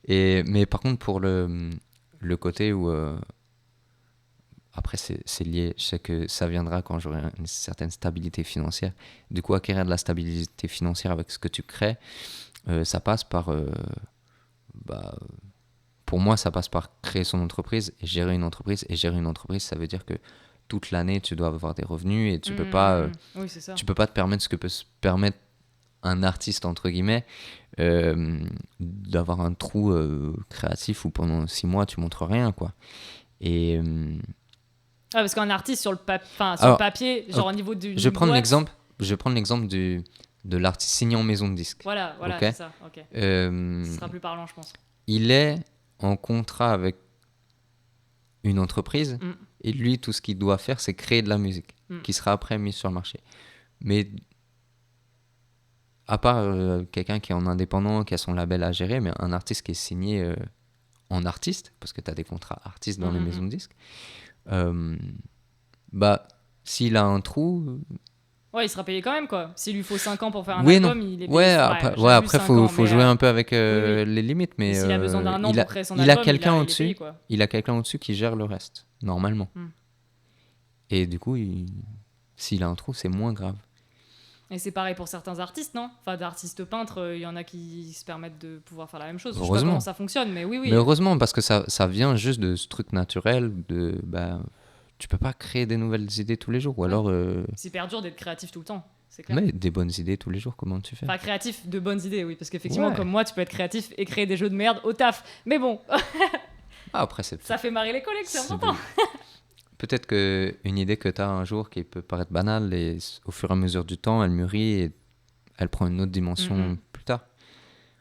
Mais par contre, pour le côté où... Après, c'est lié. Je sais que ça viendra quand j'aurai une certaine stabilité financière. Du coup, acquérir de la stabilité financière avec ce que tu crées, ça passe par... pour moi, ça passe par créer son entreprise et gérer une entreprise. Et gérer une entreprise, ça veut dire que toute l'année, tu dois avoir des revenus et tu peux pas... oui, c'est ça. Tu peux pas te permettre ce que peut se permettre un artiste, entre guillemets, d'avoir un trou créatif où pendant 6 mois, tu montres rien, quoi. Et... parce qu'un artiste, sur le papier, genre au niveau du... Je vais prendre l'exemple de l'artiste signé en maison de disque. Voilà, okay. C'est ça. Ce sera plus parlant, je pense. Il est en contrat avec une entreprise. Et lui, tout ce qu'il doit faire, c'est créer de la musique qui sera après mise sur le marché. Mais à part quelqu'un qui est en indépendant, qui a son label à gérer, mais un artiste qui est signé en artiste, parce que tu as des contrats artistes dans les maisons de disques, bah, s'il a un trou... Ouais, il sera payé quand même, quoi. S'il lui faut 5 ans pour faire un Oui, album, non. il est payé. Ouais, après, faut jouer un peu avec les limites. Mais s'il a besoin d'un an pour créer son il a album, quelqu'un il est au-dessus. payé, quoi. Il a quelqu'un au-dessus qui gère le reste, normalement. Et du coup, s'il a un trou, c'est moins grave. Et c'est pareil pour certains artistes, non? Enfin, d'artistes peintres, il y en a qui se permettent de pouvoir faire la même chose. Je sais pas comment ça fonctionne, mais oui. Mais heureusement, parce que ça vient juste de ce truc naturel de... tu peux pas créer des nouvelles idées tous les jours. Ou alors... C'est hyper dur d'être créatif tout le temps, c'est clair. Mais des bonnes idées tous les jours, comment tu fais? Enfin, créatif de bonnes idées, oui. Parce qu'effectivement, comme moi, tu peux être créatif et créer des jeux de merde au taf. Mais bon, après, ça fait marrer les collègues, c'est important. Peut-être qu'une idée que tu as un jour qui peut paraître banale, et au fur et à mesure du temps, elle mûrit et elle prend une autre dimension plus tard.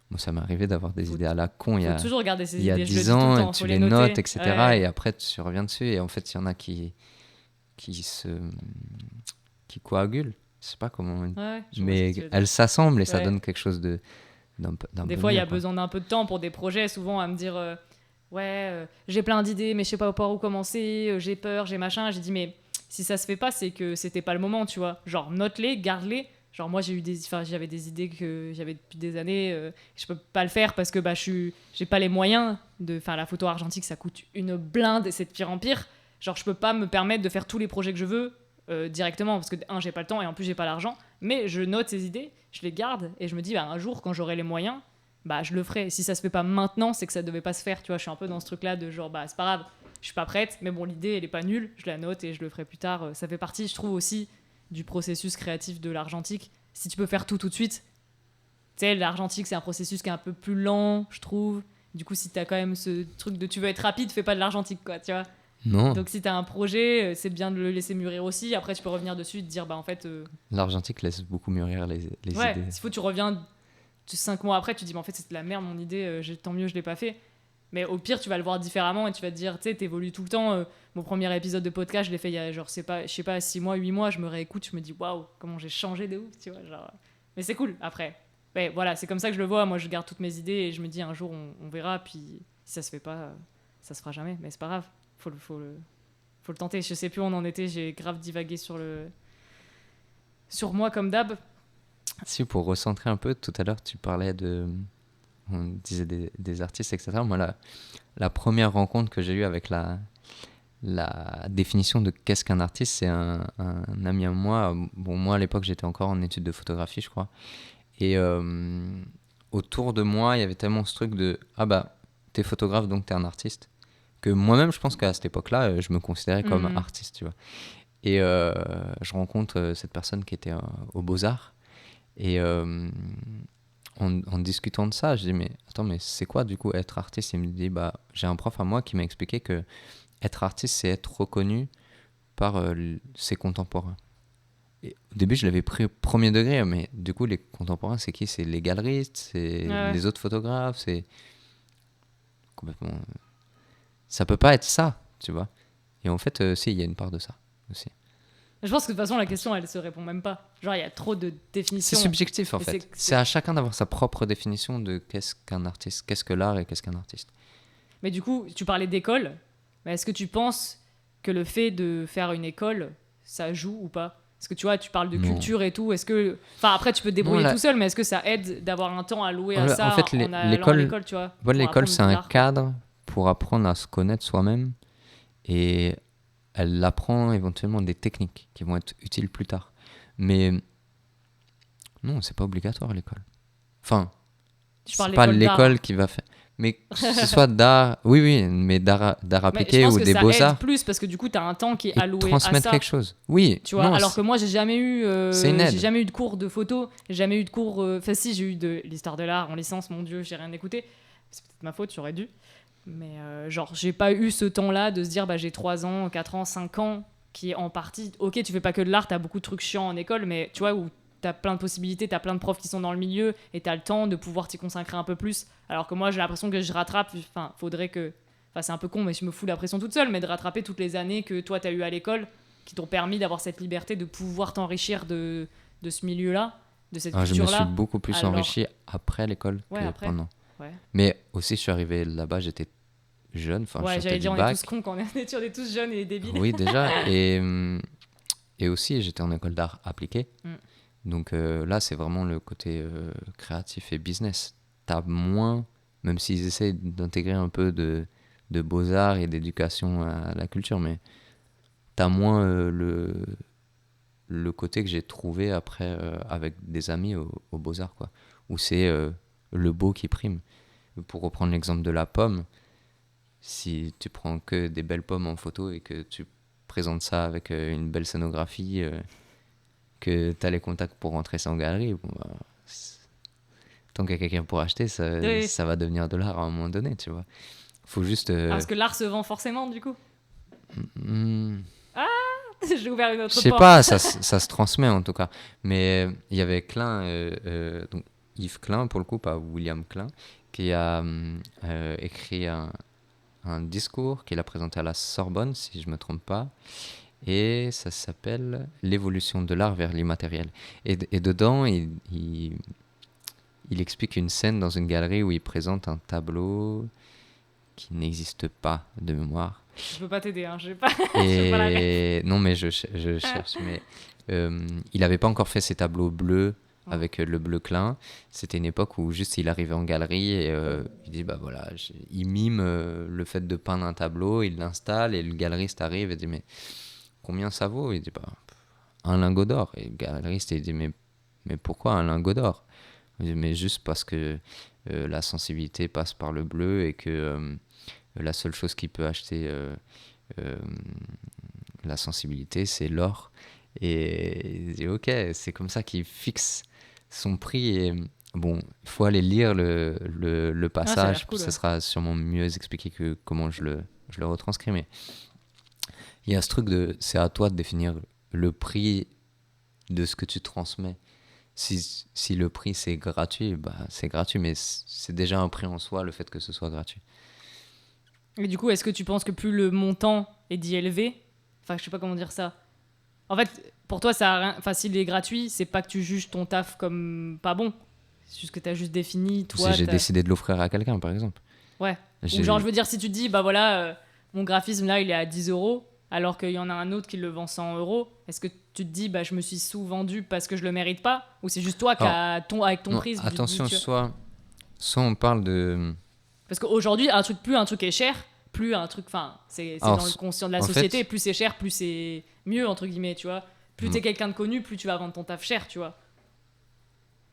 Moi, ça m'est arrivé d'avoir des idées à la con il y a toujours garder ces il y a idées, 10 ans, tu les notes, etc. Ouais. Et après, tu reviens dessus. Et en fait, il y en a qui coagulent. Je sais pas comment. Ouais, mais elles s'assemblent et ça Ouais. donne quelque chose d'un Des peu fois, il y mieux, a quoi. besoin d'un peu de temps pour des projets, souvent à me dire j'ai plein d'idées, mais je sais pas par où commencer, j'ai peur, j'ai machin. J'ai dit, mais si ça se fait pas, c'est que c'était pas le moment, tu vois. Genre, note-les, garde-les. Genre, moi, j'avais des idées que j'avais depuis des années, je peux pas le faire parce que j'ai pas les moyens de faire la photo argentique, ça coûte une blinde et c'est de pire en pire. Genre, je peux pas me permettre de faire tous les projets que je veux directement parce que, j'ai pas le temps et en plus, j'ai pas l'argent. Mais je note ces idées, je les garde et je me dis, un jour, quand j'aurai les moyens, je le ferai. Si ça se fait pas maintenant, c'est que ça devait pas se faire, tu vois. Je suis un peu dans ce truc-là de genre, c'est pas grave, je suis pas prête, mais bon, l'idée, elle est pas nulle, je la note et je le ferai plus tard. Ça fait partie, je trouve, aussi du processus créatif de l'argentique. Si tu peux faire tout de suite, tu sais, l'argentique, c'est un processus qui est un peu plus lent, je trouve. Du coup, si t'as quand même ce truc de tu veux être rapide, fais pas de l'argentique, quoi, tu vois. Non. Donc, si t'as un projet, c'est bien de le laisser mûrir aussi. Après, tu peux revenir dessus et te dire, en fait... L'argentique laisse beaucoup mûrir les idées. Ouais, s'il faut, tu reviens 5 mois après, tu te dis, en fait, c'est de la merde, mon idée, tant mieux, je l'ai pas fait. Mais au pire, tu vas le voir différemment et tu vas te dire, tu sais, t'évolues tout le temps. Mon premier épisode de podcast, je l'ai fait il y a, genre, je sais pas, 6 mois, 8 mois, je me réécoute, je me dis, waouh, comment j'ai changé de ouf, tu vois. Genre... Mais c'est cool, après. Ouais, voilà, c'est comme ça que je le vois. Moi, je garde toutes mes idées et je me dis, un jour, on verra. Puis si ça se fait pas, ça se fera jamais. Mais c'est pas grave, faut le tenter. Je sais plus où on en était, j'ai grave divagué sur moi, comme d'hab. Si, pour recentrer un peu, tout à l'heure, tu parlais on disait des artistes, etc. Moi, la première rencontre que j'ai eue avec la définition de qu'est-ce qu'un artiste, c'est un ami à moi. Bon, moi, à l'époque, j'étais encore en études de photographie, je crois. Et autour de moi, il y avait tellement ce truc de « Ah bah, t'es photographe, donc t'es un artiste ». Que moi-même, je pense qu'à cette époque-là, je me considérais comme artiste, tu vois. Et je rencontre cette personne qui était aux Beaux-Arts. Et en discutant de ça, je dis mais attends, mais c'est quoi du coup être artiste? Il me dit j'ai un prof à moi qui m'a expliqué que être artiste, c'est être reconnu par ses contemporains. Et au début, je l'avais pris au premier degré, mais du coup, les contemporains, c'est qui? C'est les galeristes, c'est les autres photographes, c'est complètement... Ça peut pas être ça, tu vois. Et en fait, si, il y a une part de ça aussi. Je pense que de toute façon, la question, elle se répond même pas. Genre, il y a trop de définitions. C'est subjectif, en fait. C'est à chacun d'avoir sa propre définition de qu'est-ce qu'un artiste, qu'est-ce que l'art et qu'est-ce qu'un artiste. Mais du coup, tu parlais d'école. Mais est-ce que tu penses que le fait de faire une école, ça joue ou pas? Parce que tu vois, tu parles de culture et tout. Est-ce que... Enfin, après, tu peux te débrouiller tout seul, mais est-ce que ça aide d'avoir un temps à louer à ça en fait, allant à l'école, tu vois? L'école, c'est un cadre pour apprendre à se connaître soi-même. Et elle apprend éventuellement des techniques qui vont être utiles plus tard. Mais non, c'est pas obligatoire l'école. Enfin, c'est pas l'école qui va faire. Mais que ce soit d'art, oui, mais d'art appliqué ou des beaux-arts. Je pense que ça aide plus parce que du coup, t'as un temps qui est alloué à ça. Transmettre quelque chose. Oui. Tu vois, non, alors que moi, j'ai jamais eu j'ai jamais eu de cours de photo, j'ai jamais eu de cours... Enfin, si, j'ai eu de l'histoire de l'art en licence, mon Dieu, j'ai rien écouté. C'est peut-être ma faute, j'aurais dû. Mais genre, j'ai pas eu ce temps-là de se dire, j'ai 3 ans, 4 ans, 5 ans, qui est en partie... Ok, tu fais pas que de l'art, t'as beaucoup de trucs chiants en école, mais tu vois, où t'as plein de possibilités, t'as plein de profs qui sont dans le milieu, et t'as le temps de pouvoir t'y consacrer un peu plus. Alors que moi, j'ai l'impression que je rattrape, enfin, enfin c'est un peu con, mais je me fous la pression toute seule, mais de rattraper toutes les années que toi t'as eu à l'école, qui t'ont permis d'avoir cette liberté de pouvoir t'enrichir de ce milieu-là, de cette Je me culture-là. suis beaucoup plus Alors- enrichi après l'école Ouais, que après. pendant. Ouais, Mais aussi, je suis arrivé là-bas, j'étais jeune, enfin, je ouais, sortais j'allais du dire, on est bac. tous cons quand on est en études, on est tous jeunes et débiles. Oui, déjà. Et aussi, j'étais en école d'art appliqué. Mm. Donc là, c'est vraiment le côté créatif et business. T'as moins, même s'ils essaient d'intégrer un peu de beaux-arts et d'éducation à la culture, mais t'as moins le côté que j'ai trouvé après avec des amis au beaux-arts, quoi. Où c'est le beau qui prime. Pour reprendre l'exemple de la pomme, si tu prends que des belles pommes en photo et que tu présentes ça avec une belle scénographie, que tu as les contacts pour rentrer ça en galerie, bon, bah, tant qu'il y a quelqu'un pour acheter, Oui. ça va devenir de l'art à un moment donné, tu vois. Faut juste... Parce que l'art se vend forcément, du coup. hmm, J'ai ouvert une je autre sais porte. pas, ça se transmet en tout cas. Mais il y avait Klein, donc Yves Klein pour le coup, pas William Klein, qui a écrit un discours qu'il a présenté à la Sorbonne, si je me trompe pas. Et ça s'appelle L'évolution de l'art vers l'immatériel. Et dedans, il explique une scène dans une galerie où il présente un tableau qui n'existe pas de mémoire. Je peux pas t'aider, hein. J'ai pas, j'ai pas la ref. Et non, mais je cherche. Mais il n'avait pas encore fait ses tableaux bleus avec le bleu Klein. C'était une époque où juste il arrivait en galerie et il dit bah voilà, il mime le fait de peindre un tableau, il l'installe et le galeriste arrive et dit mais combien ça vaut? Il dit bah un lingot d'or. Et le galeriste il dit mais pourquoi un lingot d'or? Il dit mais juste parce que la sensibilité passe par le bleu et que la seule chose qui peut acheter euh, la sensibilité, c'est l'or. Et il dit, ok, c'est comme ça qu'il fixe son prix. Et bon, il faut aller lire le Ah, ça a l'air passage, cool, ça ouais. sera sûrement mieux expliqué que comment je le retranscris. Mais il y a ce truc de, c'est à toi de définir le prix de ce que tu transmets. Si le prix c'est gratuit, bah c'est gratuit, mais c'est déjà un prix en soi, le fait que ce soit gratuit. Et du coup, est-ce que tu penses que plus le montant est dit élevé, enfin, je sais pas comment dire ça. En fait, pour toi, ça a rien... enfin, s'il est gratuit, c'est pas que tu juges ton taf comme pas bon. C'est juste que t'as juste défini, Si toi, j'ai t'as... décidé de l'offrir à quelqu'un, par exemple. Ouais. Ou J'ai- genre, je veux dire, si tu te dis, bah voilà, mon graphisme là, il est à 10 euros, alors qu'il y en a un autre qui le vend 100 euros, est-ce que tu te dis, bah je me suis sous-vendu parce que je le mérite pas? Ou c'est juste toi qui Alors, avec ton non, prix, tu te dis, attention, soit on parle de... Parce qu'aujourd'hui, plus un truc est cher, plus un truc. Enfin, c'est Alors, dans le conscient de la en société, fait- plus c'est cher, plus c'est mieux, entre guillemets, tu vois. Plus t'es Mm. quelqu'un de connu, plus tu vas vendre ton taf cher, tu vois.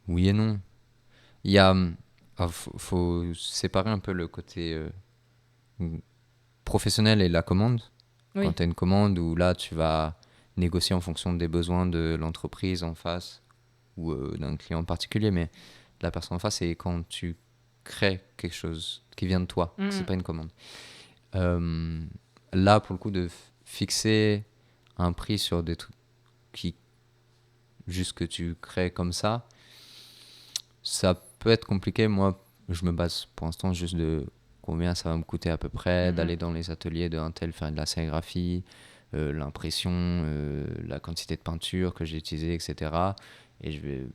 Oui et non. Il y a... faut séparer un peu le côté professionnel et la commande. Oui. Quand tu as une commande où là, tu vas négocier en fonction des besoins de l'entreprise en face ou d'un client en particulier, mais de la personne en face, c'est quand tu crées quelque chose qui vient de toi. Mhm. C'est pas une commande. Euh, Là, pour le coup, de fixer un prix sur des trucs qui juste que tu crées comme ça peut être compliqué. Moi, je me base pour l'instant juste de combien ça va me coûter à peu près, Mhm. d'aller dans les ateliers d'un tel faire de la sérigraphie, l'impression, la quantité de peinture que j'ai utilisée, etc. Et je vais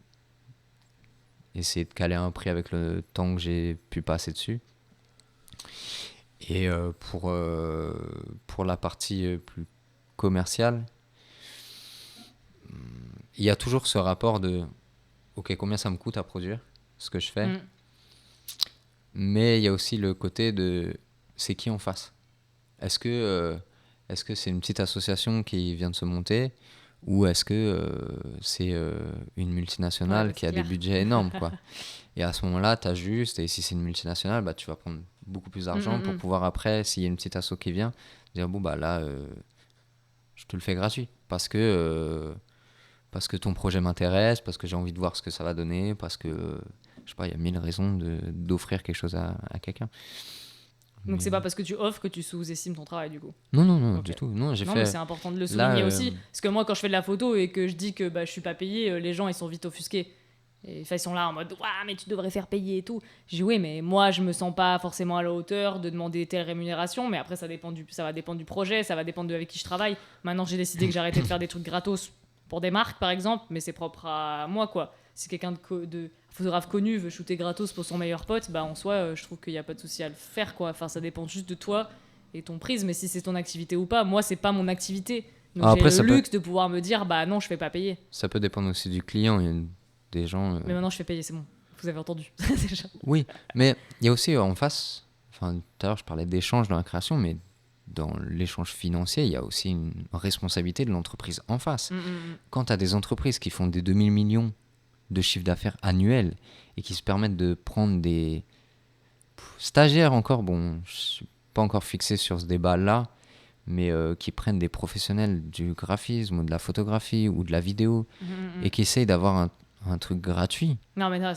essayer de caler un prix avec le temps que j'ai pu passer dessus. Et pour la partie plus commerciale, il y a toujours ce rapport de ok, combien ça me coûte à produire ce que je fais, Mhm. mais il y a aussi le côté de c'est qui en face. Est-ce que c'est une petite association qui vient de se monter ou est-ce que c'est une Ouais, multinationale bah, qui c'est a des clair. budgets énormes, quoi. Et à ce moment-là, tu as juste, et si c'est une multinationale, bah, tu vas prendre beaucoup plus d'argent pour Mhm. pouvoir après, s'il y a une petite asso qui vient, dire bon, bah là, je te le fais gratuit parce que ton projet m'intéresse, parce que j'ai envie de voir ce que ça va donner, parce que, je sais pas, il y a 1000 raisons d'offrir quelque chose à quelqu'un. Donc Mais... c'est pas parce que tu offres que tu sous-estimes ton travail, du coup. Non, non, non, Ok. du tout. Non, j'ai Non, mais fait... c'est important de le Là, souligner aussi. Parce que moi, quand je fais de la photo et que je dis que bah, je suis pas payé, les gens, ils sont vite offusqués. Et ils sont là en mode ouah, mais tu devrais faire payer et tout. Je dis oui, mais moi je me sens pas forcément à la hauteur de demander telle rémunération, mais après ça va dépendre du projet, ça va dépendre de avec qui je travaille. Maintenant j'ai décidé que j'arrêtais de faire des trucs gratos pour des marques par exemple, mais c'est propre à moi quoi. Si quelqu'un de photographe connu veut shooter gratos pour son meilleur pote, bah en soi je trouve qu'il y a pas de souci à le faire quoi. Enfin ça dépend juste de toi et ton prisme, mais si c'est ton activité ou pas. Moi c'est pas mon activité. Donc Après, j'ai le luxe de pouvoir me dire bah non je fais pas payer. ça peut dépendre aussi du client. Il y a des gens. Mais maintenant je fais payer, c'est bon. Vous avez entendu déjà. Oui, mais il y a aussi en face. Enfin, tout à l'heure, je parlais d'échange dans la création, mais dans l'échange financier, il y a aussi une responsabilité de l'entreprise en face. Quand tu as des entreprises qui font des 2000 millions de chiffre d'affaires annuel et qui se permettent de prendre des stagiaires encore, bon, je suis pas encore fixé sur ce débat-là, mais qui prennent des professionnels du graphisme ou de la photographie ou de la vidéo et qui essayent d'avoir un truc gratuit. Non mais, non,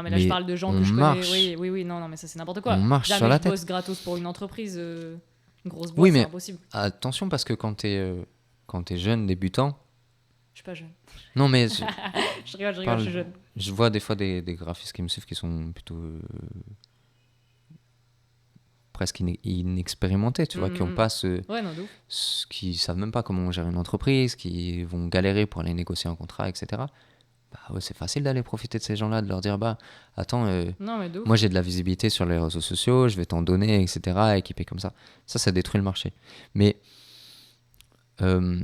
mais là Mais je parle de gens on que je marche. connais. Oui, non, mais ça c'est n'importe quoi. On marche Jamais sur la je tête. bosse gratos pour une entreprise, une grosse boîte, Oui, c'est mais impossible. attention parce que quand t'es jeune, débutant, Je suis pas jeune. non mais Je rigole, parle- je suis jeune. je vois des fois des graphistes qui me suivent qui sont plutôt presque inexpérimentés, tu vois, qui ont pas Ouais, non, de ouf. qui savent même pas comment gérer une entreprise, qui vont galérer pour aller négocier un contrat, etc. Bah ouais, c'est facile d'aller profiter de ces gens-là, de leur dire bah attends, Non, mais de ouf. moi j'ai de la visibilité sur les réseaux sociaux, je vais t'en donner, etc. Équipé comme ça détruit le marché. Mais euh,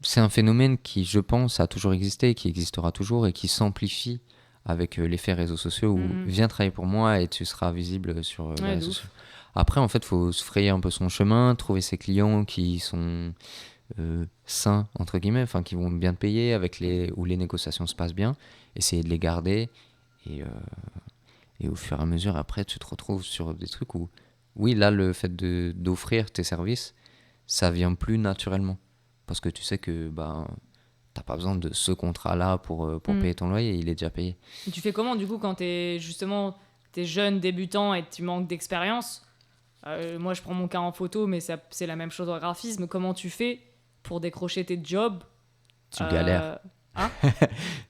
c'est un phénomène qui, je pense, a toujours existé, qui existera toujours et qui s'amplifie avec l'effet réseaux sociaux où viens travailler pour moi et tu seras visible sur les Ouais, de réseaux ouf. sociaux. Après, en fait, il faut se frayer un peu son chemin, trouver ses clients qui sont sains, entre guillemets, enfin qui vont bien te payer, où les négociations se passent bien, essayer de les garder et, et au fur et à mesure, après, tu te retrouves sur des trucs où, oui, là, le fait d'offrir tes services, ça vient plus naturellement. Parce que tu sais que bah, t'as pas besoin de ce contrat-là pour payer ton loyer, il est déjà payé. Et tu fais comment du coup quand t'es jeune, débutant et tu manques d'expérience? Moi je prends mon cas en photo, mais c'est la même chose en graphisme. Comment tu fais pour décrocher tes jobs? Tu galères. Hein?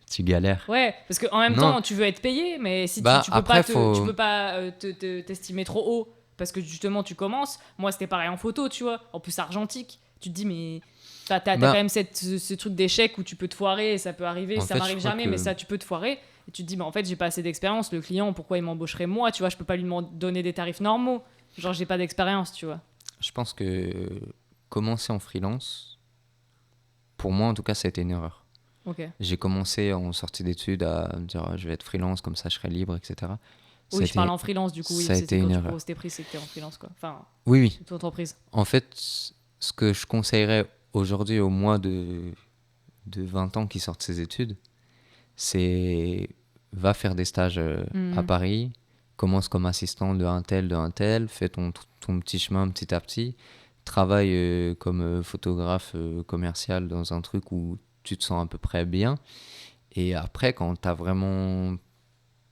Tu galères. Ouais, parce qu'en même Non. temps, tu veux être payé, mais si Bah, tu peux après, tu peux pas t'estimer trop haut, parce que justement, tu commences. Moi, c'était pareil en photo, tu vois. En plus, argentique. Tu te dis, mais t'as quand même ce truc d'échec où tu peux te foirer, et ça peut arriver, ça m'arrive jamais, mais ça, tu peux te foirer. Et tu te dis, mais en fait, j'ai pas assez d'expérience. Le client, pourquoi il m'embaucherait moi? Tu vois, je peux pas lui donner des tarifs normaux. Genre, j'ai pas d'expérience, tu vois. Je pense que commencer en freelance, pour moi en tout cas, ça a été une erreur. Ok. J'ai commencé en sortie d'études à me dire je vais être freelance, comme ça je serai libre, etc. Oui, je parle en freelance, du coup, oui, ça a c'était été quand une tu erreur. poses tes prix, c'est que t'es en freelance, quoi. Enfin, Oui. toute entreprise. En fait, ce que je conseillerais aujourd'hui au moins de 20 ans qui sortent ses études, c'est va faire des stages à Paris, commence comme assistant de un tel, fais ton petit chemin petit à petit, travaille comme photographe commercial dans un truc où tu te sens à peu près bien. Et après, quand tu as vraiment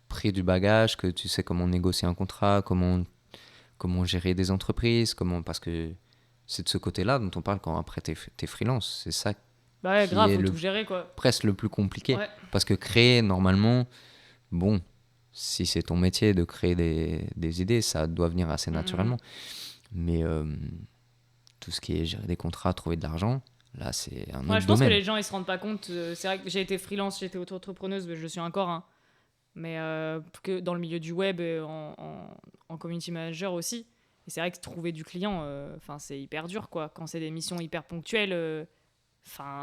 pris du bagage, que tu sais comment négocier un contrat, comment gérer des entreprises, parce que c'est de ce côté-là dont on parle quand après t'es freelance. C'est ça Bah ouais, qui grave, est faut tout gérer, quoi. presque le plus compliqué. Ouais. Parce que créer, normalement, bon, si c'est ton métier de créer des idées, ça doit venir assez naturellement. Mais tout ce qui est gérer des contrats, trouver de l'argent, là, c'est un autre domaine. Je pense que les gens, ils se rendent pas compte. C'est vrai que j'ai été freelance, j'ai été auto-entrepreneuse, mais je le suis encore. Hein. Mais que dans le milieu du web, en community manager aussi. Et c'est vrai que trouver du client, c'est hyper dur, quoi. Quand c'est des missions hyper ponctuelles,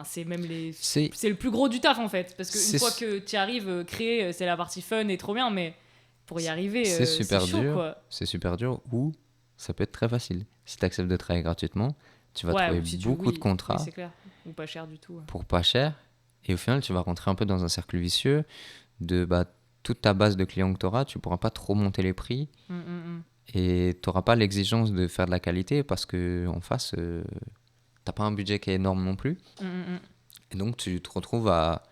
c'est même c'est le plus gros du taf, en fait. Parce qu'une fois que tu y arrives, créer, c'est la partie fun et trop bien, mais pour y arriver, c'est super chaud, dur. quoi. C'est super dur, ou ça peut être très facile. Si tu acceptes de travailler gratuitement, tu vas trouver beaucoup de contrats oui, c'est clair. Ou pas cher du tout. Pour pas cher. Et au final, tu vas rentrer un peu dans un cercle vicieux de toute ta base de clients que tu auras, tu pourras pas trop monter les prix. Et tu n'auras pas l'exigence de faire de la qualité parce qu'en face, t'as pas un budget qui est énorme non plus. Et donc, tu te retrouves à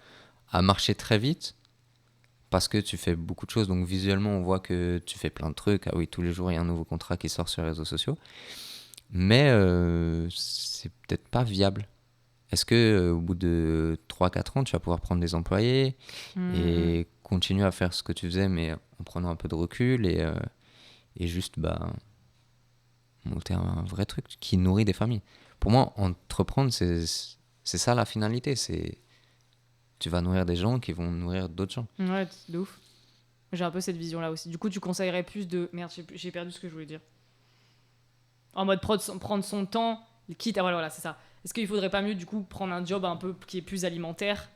marcher très vite parce que tu fais beaucoup de choses. Donc, visuellement, on voit que tu fais plein de trucs. Ah oui, tous les jours, il y a un nouveau contrat qui sort sur les réseaux sociaux. Mais c'est peut-être pas viable. est-ce que au bout de 3-4 ans, tu vas pouvoir prendre des employés et continuer à faire ce que tu faisais, mais en prenant un peu de recul et juste monter un vrai truc qui nourrit des familles. Pour moi, entreprendre, c'est ça la finalité. Tu vas nourrir des gens qui vont nourrir d'autres gens. Ouais, c'est de ouf. J'ai un peu cette vision-là aussi. Du coup, tu conseillerais plus de... Merde, j'ai perdu ce que je voulais dire. En mode prendre son temps, quitte à... Voilà, c'est ça. Est-ce qu'il faudrait pas mieux, du coup, prendre un job un peu qui est plus alimentaire,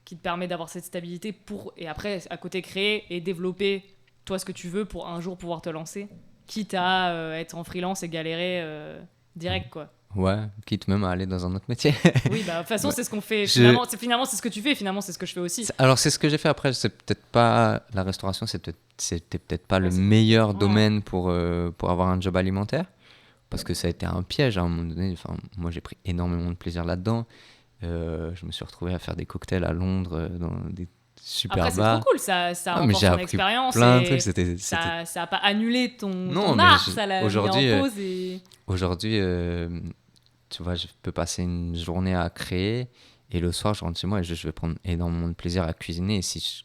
qui te permet d'avoir cette stabilité et après, à côté, créer et développer, toi, ce que tu veux pour un jour pouvoir te lancer, quitte à être en freelance et galérer direct, quoi. Ouais, quitte même à aller dans un autre métier. Oui, de toute façon, c'est ce qu'on fait. Je- Finalement, c'est ce que tu fais. Finalement, c'est ce que je fais aussi. Alors, c'est ce que j'ai fait après. C'est peut-être pas la restauration, c'était peut-être pas Ouais, le c'est meilleur différent, hein. domaine pour avoir un job alimentaire. Parce que ça a été un piège à un moment donné. Enfin, moi, j'ai pris énormément de plaisir là-dedans. Je me suis retrouvé à faire des cocktails à Londres dans des super Après, c'est trop bars. cool. Ça Ah, mais renforce j'ai ton appris expérience. plein de Et trucs. C'était... ça a pas annulé Non, ton mais art. Ça l'a mis en aujourd'hui, pause. Et... aujourd'hui tu vois, je peux passer une journée à créer et le soir, je rentre chez moi et je vais prendre énormément de plaisir à cuisiner. Et si je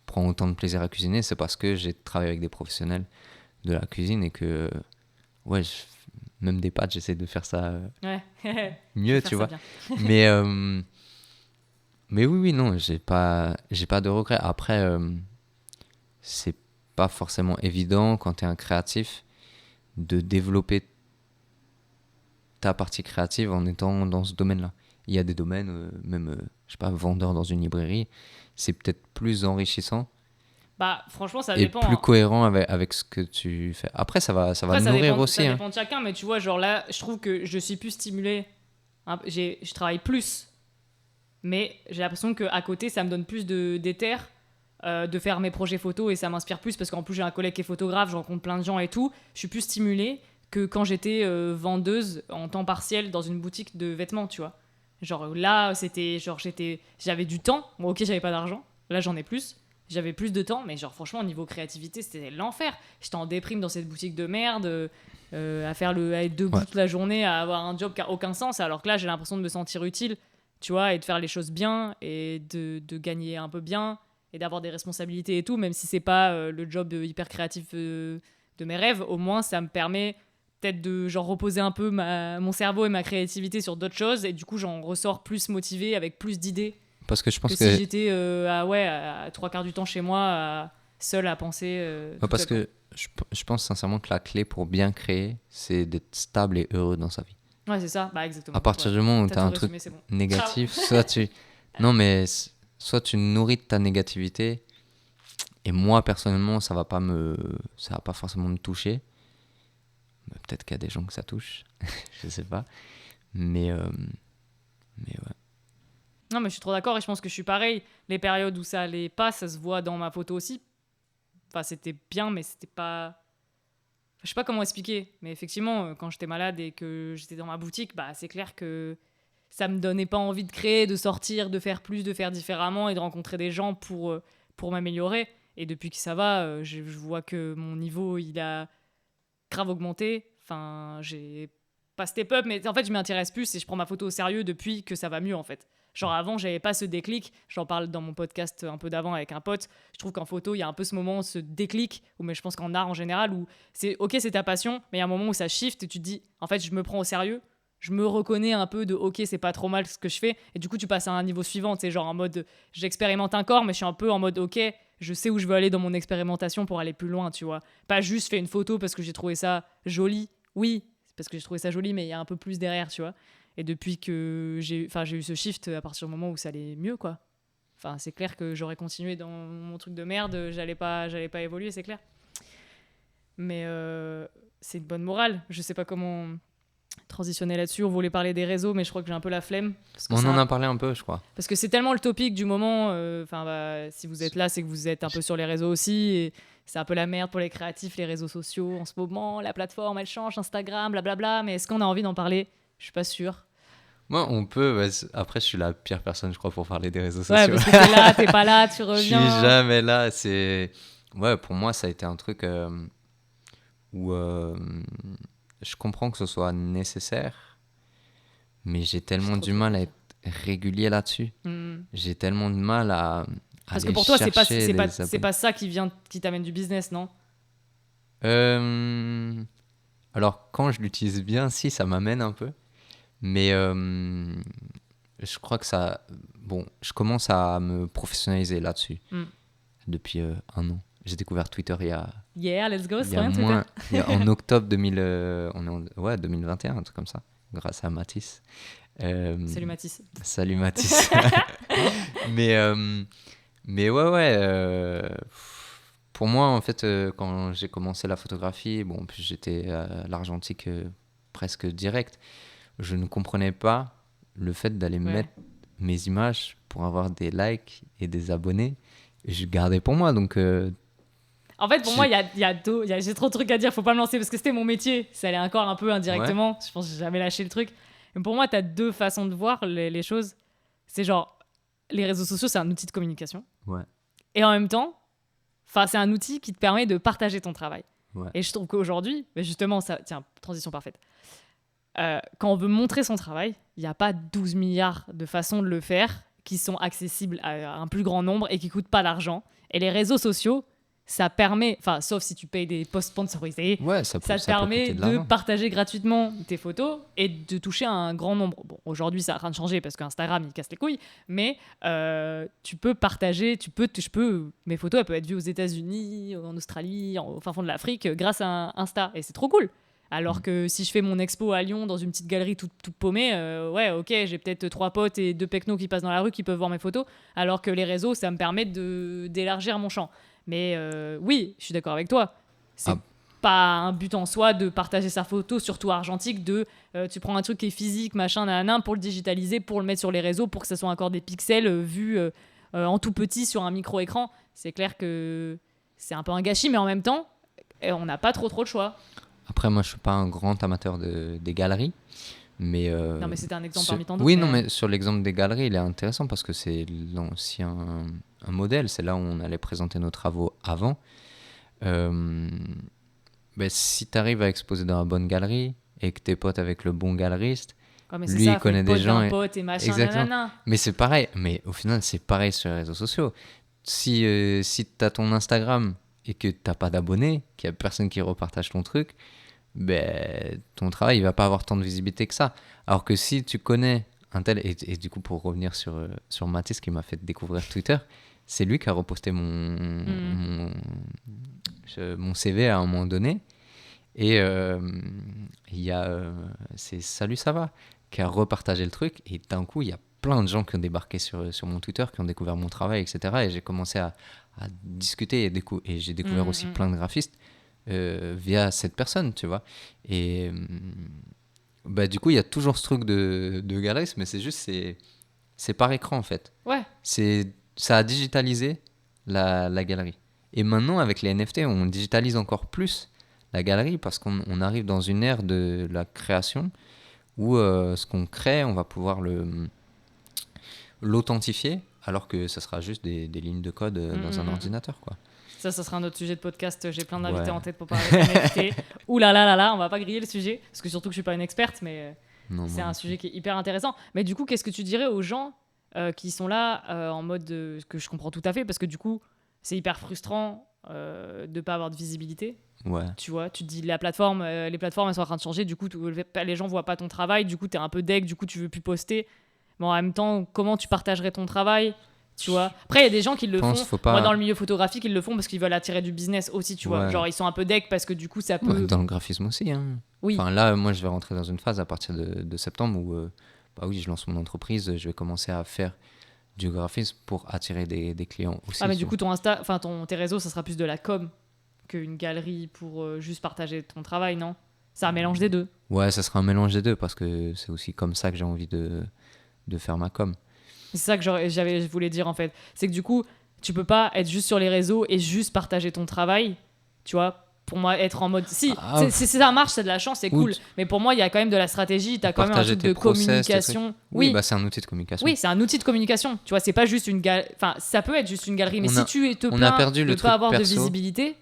prends autant de plaisir à cuisiner, c'est parce que j'ai travaillé avec des professionnels de la cuisine et que, ouais, même des pâtes, j'essaie de faire ça Ouais. mieux, Faire tu ça vois. bien. Mais, oui, non, j'ai pas de regrets. Après, c'est pas forcément évident quand tu es un créatif de développer ta partie créative en étant dans ce domaine-là. Il y a des domaines, même, je sais pas, vendeur dans une librairie, c'est peut-être plus enrichissant Bah, franchement, ça et dépend, plus hein. cohérent avec ce que tu fais. Après, ça va Après, nourrir ça aussi. Hein. dépend de chacun. Mais tu vois, genre là, je trouve que je suis plus stimulée. Je travaille plus. Mais j'ai l'impression qu'à côté, ça me donne plus d'éther de faire mes projets photos et ça m'inspire plus parce qu'en plus, j'ai un collègue qui est photographe, je rencontre plein de gens et tout. Je suis plus stimulée que quand j'étais vendeuse en temps partiel dans une boutique de vêtements, tu vois. Genre là, j'avais du temps. Bon, ok, j'avais pas d'argent. Là, j'en ai plus. J'avais plus de temps, mais genre franchement, au niveau créativité, c'était l'enfer. J'étais en déprime dans cette boutique de merde, à être debout Ouais. toute la journée, à avoir un job qui a aucun sens, alors que là, j'ai l'impression de me sentir utile, tu vois, et de faire les choses bien, et de gagner un peu bien, et d'avoir des responsabilités et tout, même si c'est pas le job hyper créatif de mes rêves, au moins ça me permet peut-être de genre reposer un peu mon cerveau et ma créativité sur d'autres choses, et du coup j'en ressors plus motivé avec plus d'idées Parce que je pense que si j'étais à 3 quarts du temps chez moi, seule à penser. Toute parce seule, que je pense sincèrement que la clé pour bien créer, c'est d'être stable et heureux dans sa vie. quoi. Ouais, c'est ça, bah exactement. À partir Ouais. du moment où tu T'as as tout un truc résumé, c'est bon. négatif, Ciao. soit tu... Non, mais soit tu nourris de ta négativité, et moi, personnellement, ça va pas forcément me toucher. Peut-être qu'il y a des gens que ça touche, je sais pas. Mais ouais. Non, mais je suis trop d'accord et je pense que je suis pareil. Les périodes où ça allait pas, ça se voit dans ma photo aussi. Enfin, c'était bien, mais c'était pas. Je sais pas comment expliquer, mais effectivement, quand j'étais malade et que j'étais dans ma boutique, bah c'est clair que ça me donnait pas envie de créer, de sortir, de faire plus, de faire différemment et de rencontrer des gens pour m'améliorer. Et depuis que ça va, je vois que mon niveau, il a grave augmenté. Enfin, j'ai pas step up, mais en fait, je m'intéresse plus et je prends ma photo au sérieux depuis que ça va mieux, en fait. Genre avant, j'avais pas ce déclic. J'en parle dans mon podcast un peu d'avant avec un pote. Je trouve qu'en photo, il y a un peu ce moment, ce déclic, mais je pense qu'en art en général, où c'est ok, c'est ta passion, mais il y a un moment où ça shift et tu te dis, en fait, je me prends au sérieux. Je me reconnais un peu de ok, c'est pas trop mal ce que je fais. Et du coup, tu passes à un niveau suivant. C'est genre en mode, j'expérimente encore, mais je suis un peu en mode ok, je sais où je veux aller dans mon expérimentation pour aller plus loin, tu vois. Pas juste faire une photo parce que j'ai trouvé ça joli. Oui, c'est parce que j'ai trouvé ça joli, mais il y a un peu plus derrière, tu vois. Et depuis que j'ai eu ce shift à partir du moment où ça allait mieux, quoi. Enfin, c'est clair que j'aurais continué dans mon truc de merde, j'allais pas évoluer, c'est clair. Mais c'est une bonne morale. Je sais pas comment transitionner là-dessus. On voulait parler des réseaux, mais je crois que j'ai un peu la flemme. On en a parlé un peu, je crois. Parce que c'est tellement le topic du moment. Si vous êtes là, c'est que vous êtes un peu sur les réseaux aussi. Et c'est un peu la merde pour les créatifs, les réseaux sociaux en ce moment. La plateforme, elle change, Instagram, blablabla. Mais est-ce qu'on a envie d'en parler ? Je suis pas sûre. Moi, on peut. Après, je suis la pire personne, je crois, pour parler des réseaux Ouais, sociaux. parce que t'es là, t'es pas là, tu Je reviens. suis jamais là. Ouais, pour moi, ça a été un truc où je comprends que ce soit nécessaire, mais j'ai tellement du mal à être régulier là-dessus. J'ai tellement de mal à Parce que aller pour toi, c'est chercher des c'est abonnés. pas ça qui t'amène du business, non? Alors, quand je l'utilise bien, si, ça m'amène un peu. Mais je crois que ça... Bon, je commence à me professionnaliser là-dessus depuis 1 an. J'ai découvert Twitter Yeah, let's go, il c'est y a rien, Twitter. moins... en octobre 2021, un truc comme ça, grâce à Mathis. Salut Mathis. Salut Mathis. mais, mais ouais. Pour moi, en fait, quand j'ai commencé la photographie, bon, puis j'étais à l'argentique presque direct. Je ne comprenais pas le fait d'aller mettre mes images pour avoir des likes et des abonnés. Je gardais pour moi, donc... En fait, pour moi, j'ai trop de trucs à dire, faut pas me lancer parce que c'était mon métier. Ça allait encore un peu indirectement. Je pense que j'ai jamais lâché le truc. Mais pour moi, t'as 2 façons de voir les choses. C'est genre, les réseaux sociaux, c'est un outil de communication. Ouais. Et en même temps, c'est un outil qui te permet de partager ton travail. Ouais. Et je trouve qu'aujourd'hui, justement, tiens, transition parfaite. Quand on veut montrer son travail, il n'y a pas 12 milliards de façons de le faire qui sont accessibles à un plus grand nombre et qui ne coûtent pas d'argent. Et les réseaux sociaux, ça permet, sauf si tu payes des posts sponsorisés, ça te permet de partager gratuitement tes photos et de toucher un grand nombre. Bon, aujourd'hui, ça est en train de changer parce qu'Instagram, il casse les couilles, mais tu peux partager, mes photos, elles peuvent être vues aux États-Unis, en Australie, au fin fond de l'Afrique, grâce à Insta. Et c'est trop cool. Alors que si je fais mon expo à Lyon dans une petite galerie toute paumée, j'ai peut-être 3 potes et 2 pecnos qui passent dans la rue qui peuvent voir mes photos, alors que les réseaux, ça me permet d'élargir mon champ. Mais oui, je suis d'accord avec toi. C'est pas un but en soi de partager sa photo, surtout argentique, tu prends un truc qui est physique, machin, nanana, pour le digitaliser, pour le mettre sur les réseaux, pour que ça soit encore des pixels vus en tout petit sur un micro-écran. C'est clair que c'est un peu un gâchis, mais en même temps, on n'a pas trop de choix. Après, moi, je suis pas un grand amateur des galeries. Mais non, mais c'était un exemple parmi tant d'autres. Oui, non, mais sur l'exemple des galeries, il est intéressant parce que c'est l'ancien un modèle. C'est là où on allait présenter nos travaux avant. Si tu arrives à exposer dans la bonne galerie et que t'es pote avec le bon galeriste, lui, il connaît des gens. Pote et machin, exactement. Nanana. Mais c'est pareil. Mais au final, c'est pareil sur les réseaux sociaux. Si tu as ton Instagram et que t'as pas d'abonnés, qu'il n'y a personne qui repartage ton truc, ton travail il va pas avoir tant de visibilité que ça. Alors que si tu connais un tel, et du coup pour revenir sur Mathis qui m'a fait découvrir Twitter, c'est lui qui a reposté mon CV à un moment donné, et il y a c'est Salut ça va qui a repartagé le truc, et d'un coup il y a plein de gens qui ont débarqué sur mon Twitter, qui ont découvert mon travail, etc. Et j'ai commencé à discuter et j'ai découvert aussi plein de graphistes via cette personne, tu vois. Et du coup, il y a toujours ce truc de galeriste, mais c'est juste, c'est par écran, en fait. Ouais. Ça a digitalisé la galerie. Et maintenant, avec les NFT, on digitalise encore plus la galerie parce qu'on arrive dans une ère de la création où ce qu'on crée, on va pouvoir l'authentifier, alors que ça sera juste des lignes de code dans un ordinateur, quoi. Ça sera un autre sujet de podcast. J'ai plein d'invités en tête pour parler de NFT. Ouh là là là là, on va pas griller le sujet. Parce que surtout que je suis pas une experte, mais c'est un sujet qui est hyper intéressant. Mais du coup, qu'est-ce que tu dirais aux gens qui sont là en mode que je comprends tout à fait, parce que du coup, c'est hyper frustrant de pas avoir de visibilité. Ouais. Tu vois, tu te dis les plateformes elles sont en train de changer. Du coup, les gens voient pas ton travail. Du coup, t'es un peu deg. Du coup, tu veux plus poster. Mais en même temps, comment tu partagerais ton travail? Tu vois. Après, il y a des gens qui le font. Moi, dans le milieu photographique, ils le font parce qu'ils veulent attirer du business aussi, tu vois. Genre, ils sont un peu deck parce que du coup, ça peut. Dans le graphisme aussi. Hein. Oui. Enfin, là, moi, je vais rentrer dans une phase à partir de septembre où, je lance mon entreprise. Je vais commencer à faire du graphisme pour attirer des clients aussi. Ah, mais du coup, tes réseaux, ça sera plus de la com qu'une galerie pour juste partager ton travail, non? C'est un mélange des deux. Ouais, ça sera un mélange des deux parce que c'est aussi comme ça que j'ai envie de faire ma com. C'est ça que je voulais dire en fait. C'est que du coup, tu peux pas être juste sur les réseaux et juste partager ton travail. Tu vois, pour moi, être en mode. Si ça marche, c'est de la chance, c'est cool. Mais pour moi, il y a quand même de la stratégie. Tu as quand même un truc de communication. Oui, c'est un outil de communication. Oui, c'est un outil de communication. Tu vois, c'est pas juste une galerie. Enfin, ça peut être juste une galerie. Mais si tu te plains de pas avoir de visibilité,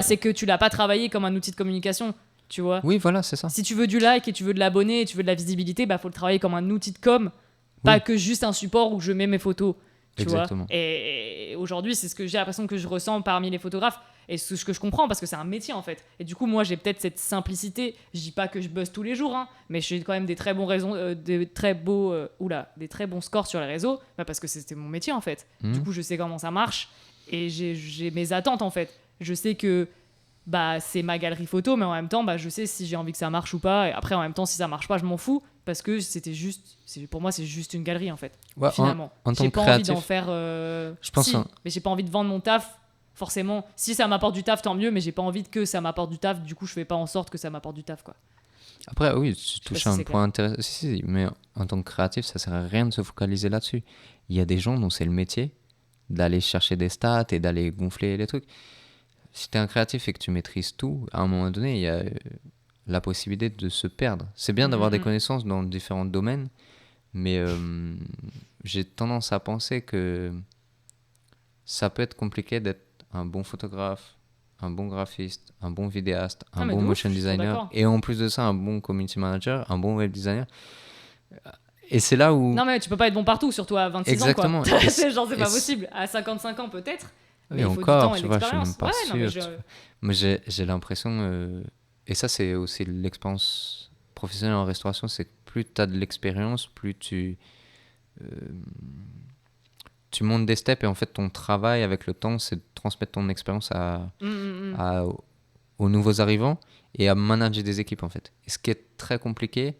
c'est que tu l'as pas travaillé comme un outil de communication. Tu vois. Oui, voilà, c'est ça. Si tu veux du like et tu veux de l'abonné et tu veux de la visibilité, faut le travailler comme un outil de com. Pas Oui. que juste un support où je mets mes photos. Tu Exactement. vois. Et aujourd'hui, c'est ce que j'ai l'impression que je ressens parmi les photographes. Et ce que je comprends, parce que c'est un métier en fait. Et du coup, moi, j'ai peut-être cette simplicité. Je dis pas que je buzz tous les jours, hein, mais j'ai quand même des très bons des très beaux, des très bons scores sur les réseaux, parce que c'était mon métier en fait. Du Mhm. coup, je sais comment ça marche et j'ai mes attentes en fait. Je sais que c'est ma galerie photo, mais en même temps, je sais si j'ai envie que ça marche ou pas. Et après, en même temps, si ça marche pas, je m'en fous parce que pour moi, c'est juste une galerie en fait. Ouais, Finalement, en tant j'ai que pas envie d'en créatif, faire. je pense. Mais j'ai pas envie de vendre mon taf. Forcément, si ça m'apporte du taf, tant mieux, mais j'ai pas envie que ça m'apporte du taf. Du coup, je fais pas en sorte que ça m'apporte du taf, quoi. Après, oui, tu Je sais pas touches si à un c'est point clair. intéressant. Si, mais en tant que créatif, ça sert à rien de se focaliser là-dessus. Il y a des gens dont c'est le métier d'aller chercher des stats et d'aller gonfler les trucs. Si tu es un créatif et que tu maîtrises tout, à un moment donné, il y a la possibilité de se perdre. C'est bien d'avoir des Mm. connaissances dans différents domaines, mais j'ai tendance à penser que ça peut être compliqué d'être un bon photographe, un bon graphiste, un bon vidéaste, un Ah, mais bon de ouf, motion je suis trop designer, d'accord. et en plus de ça, un bon community manager, un bon web designer. Et c'est là où... Non, mais tu peux pas être bon partout, surtout à 26 ans, quoi. Exactement. C'est Et pas possible. À 55 ans, peut-être, et mais il faut du encore, temps et de tu vois, je suis même l'expérience. pas Ouais, non, mais sûr. Mais j'ai l'impression... et ça, c'est aussi l'expérience professionnelle en restauration, c'est que plus tu as de l'expérience, plus euh, tu montes des steps, et en fait, ton travail avec le temps, c'est de transmettre ton expérience Mm. à, aux nouveaux arrivants et à manager des équipes, en fait. Et ce qui est très compliqué,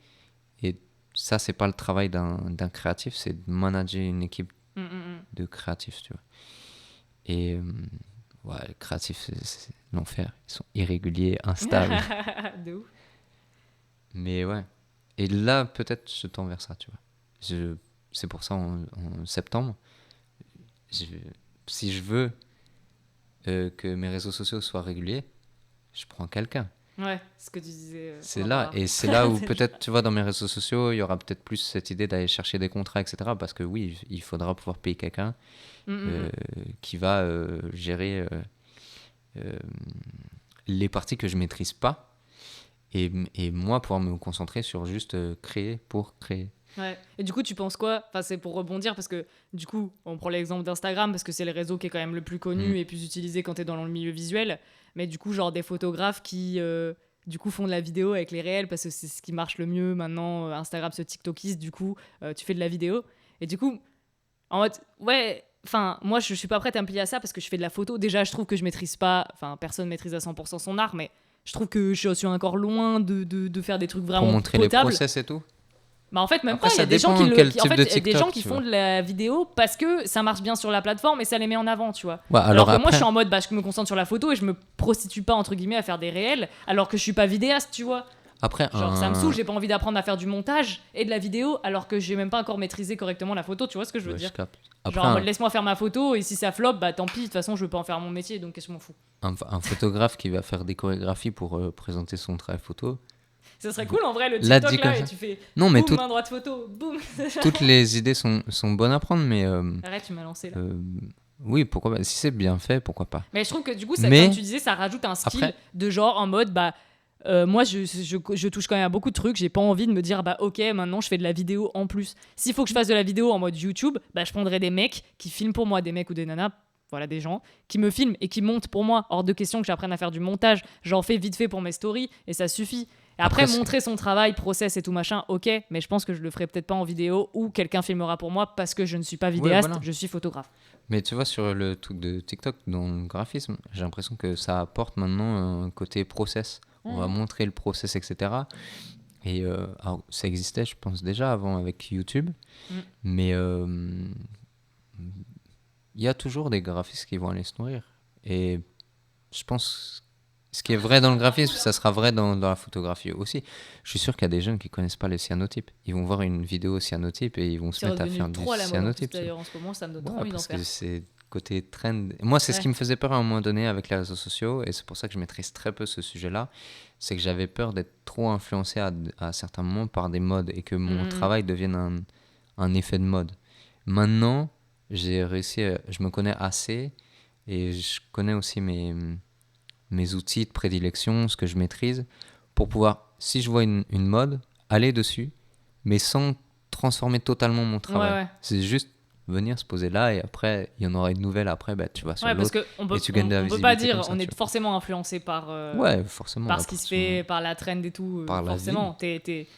et ça, c'est pas le travail d'un créatif, c'est de manager une équipe Mm. de créatifs, tu vois. Et ouais, les créatifs, c'est l'enfer. Ils sont irréguliers, instables. De ouf. Mais ouais. Et là, peut-être, je tends vers ça, tu vois. C'est pour ça, en septembre, je- si je veux que mes réseaux sociaux soient réguliers, je prends quelqu'un. Ouais, ce que tu disais C'est pour là, avoir. et c'est là où peut-être, tu vois, dans mes réseaux sociaux, il y aura peut-être plus cette idée d'aller chercher des contrats, etc. Parce que oui, il faudra pouvoir payer quelqu'un Mm. qui va gérer euh, les parties que je maîtrise pas, et moi pouvoir me concentrer sur juste créer pour créer. Ouais. Et du coup, tu penses quoi? Enfin, c'est pour rebondir parce que du coup, on prend l'exemple d'Instagram parce que c'est le réseau qui est quand même le plus Mm. connu et plus utilisé quand t'es dans le milieu visuel. Mais du coup, genre des photographes qui du coup font de la vidéo avec les réels parce que c'est ce qui marche le mieux maintenant. Instagram se TikTokise, du coup, tu fais de la vidéo. Et du coup, en mode, ouais, enfin, moi je suis pas prête à me plier à ça parce que je fais de la photo. Déjà, je trouve que je maîtrise pas, enfin, personne maîtrise à 100% son art, mais je trouve que je suis encore loin de faire des trucs Pour vraiment montrer les potables. process et tout. Bah en fait même pas, Après, il y ça a des gens dépend quel en type de fait, il y a des gens TikTok, qui tu font vois. de la vidéo parce que ça marche bien sur la plateforme et ça les met en avant, tu vois. Ouais, Alors alors que moi je après, suis en mode je me concentre sur la photo et je me prostitue pas entre guillemets à faire des réels alors que je suis pas vidéaste, tu vois. après Genre ça me saoule, j'ai pas envie d'apprendre à faire du montage et de la vidéo alors que j'ai même pas encore maîtrisé correctement la photo, tu vois ce que je veux ouais, je dire. capte. Genre Après, en mode laisse-moi faire ma photo et si ça flop, bah tant pis, de toute façon je veux pas en faire mon métier donc qu'est-ce que je m'en fous. un photographe qui va faire des chorégraphies pour présenter son travail photo. Ça serait cool en vrai le Là, dit TikTok comme là et ça. tu fais Non, mais boum main droite photo, boum. toutes les idées sont bonnes à prendre, mais Arrête, tu m'as lancé là. euh, oui, pourquoi pas. Si c'est bien fait, pourquoi pas. Mais je trouve que du coup, ça, comme Mais tu disais, ça rajoute un skill après, de genre en mode moi je touche quand même à beaucoup de trucs, j'ai pas envie de me dire ok maintenant je fais de la vidéo en plus. S'il faut que je fasse de la vidéo en mode YouTube, je prendrai des mecs qui filment pour moi, des mecs ou des nanas, voilà des gens qui me filment et qui montent pour moi. Hors de question que j'apprenne à faire du montage, j'en fais vite fait pour mes stories et ça suffit. Et après, Après, montrer son travail, process et tout machin, ok, mais je pense que je le ferai peut-être pas en vidéo ou quelqu'un filmera pour moi parce que je ne suis pas vidéaste, voilà. je suis photographe. Mais tu vois, sur le truc de TikTok, dans le graphisme, j'ai l'impression que ça apporte maintenant un côté process. On va montrer le process, etc. Et alors, ça existait, je pense, déjà avant avec YouTube. Mais il y a toujours des graphistes qui vont aller se nourrir. Et je pense ce qui est vrai dans le graphisme, ça sera vrai dans la photographie aussi. Je suis sûr qu'il y a des jeunes qui connaissent pas le cyanotype. Ils vont voir une vidéo cyanotype et ils vont se C'est mettre à redevenu faire du trop à la mode en plus cyanotype. d'ailleurs en ce moment, ça me donne trop Ouais, envie d'en parce faire. que c'est côté trend. Moi, c'est ce Ouais. qui me faisait peur à un moment donné avec les réseaux sociaux, et c'est pour ça que je maîtrise très peu ce sujet-là. C'est que j'avais peur d'être trop influencé à certains moments par des modes et que mon travail devienne un effet de mode. Maintenant, j'ai réussi, je me connais assez et je connais aussi mes outils de prédilection, ce que je maîtrise, pour pouvoir, si je vois une mode, aller dessus, mais sans transformer totalement mon travail. Ouais. C'est juste venir se poser là et après, il y en aura une nouvelle. Après, bah, tu vas sur Parce l'autre qu'on peut, et tu gagnes de la on peut pas visibilité dire, comme ça, on tu est vois. forcément influencé par, Ouais, forcément. par la ce qui se pression, fait, par la trend et tout. par la Forcément,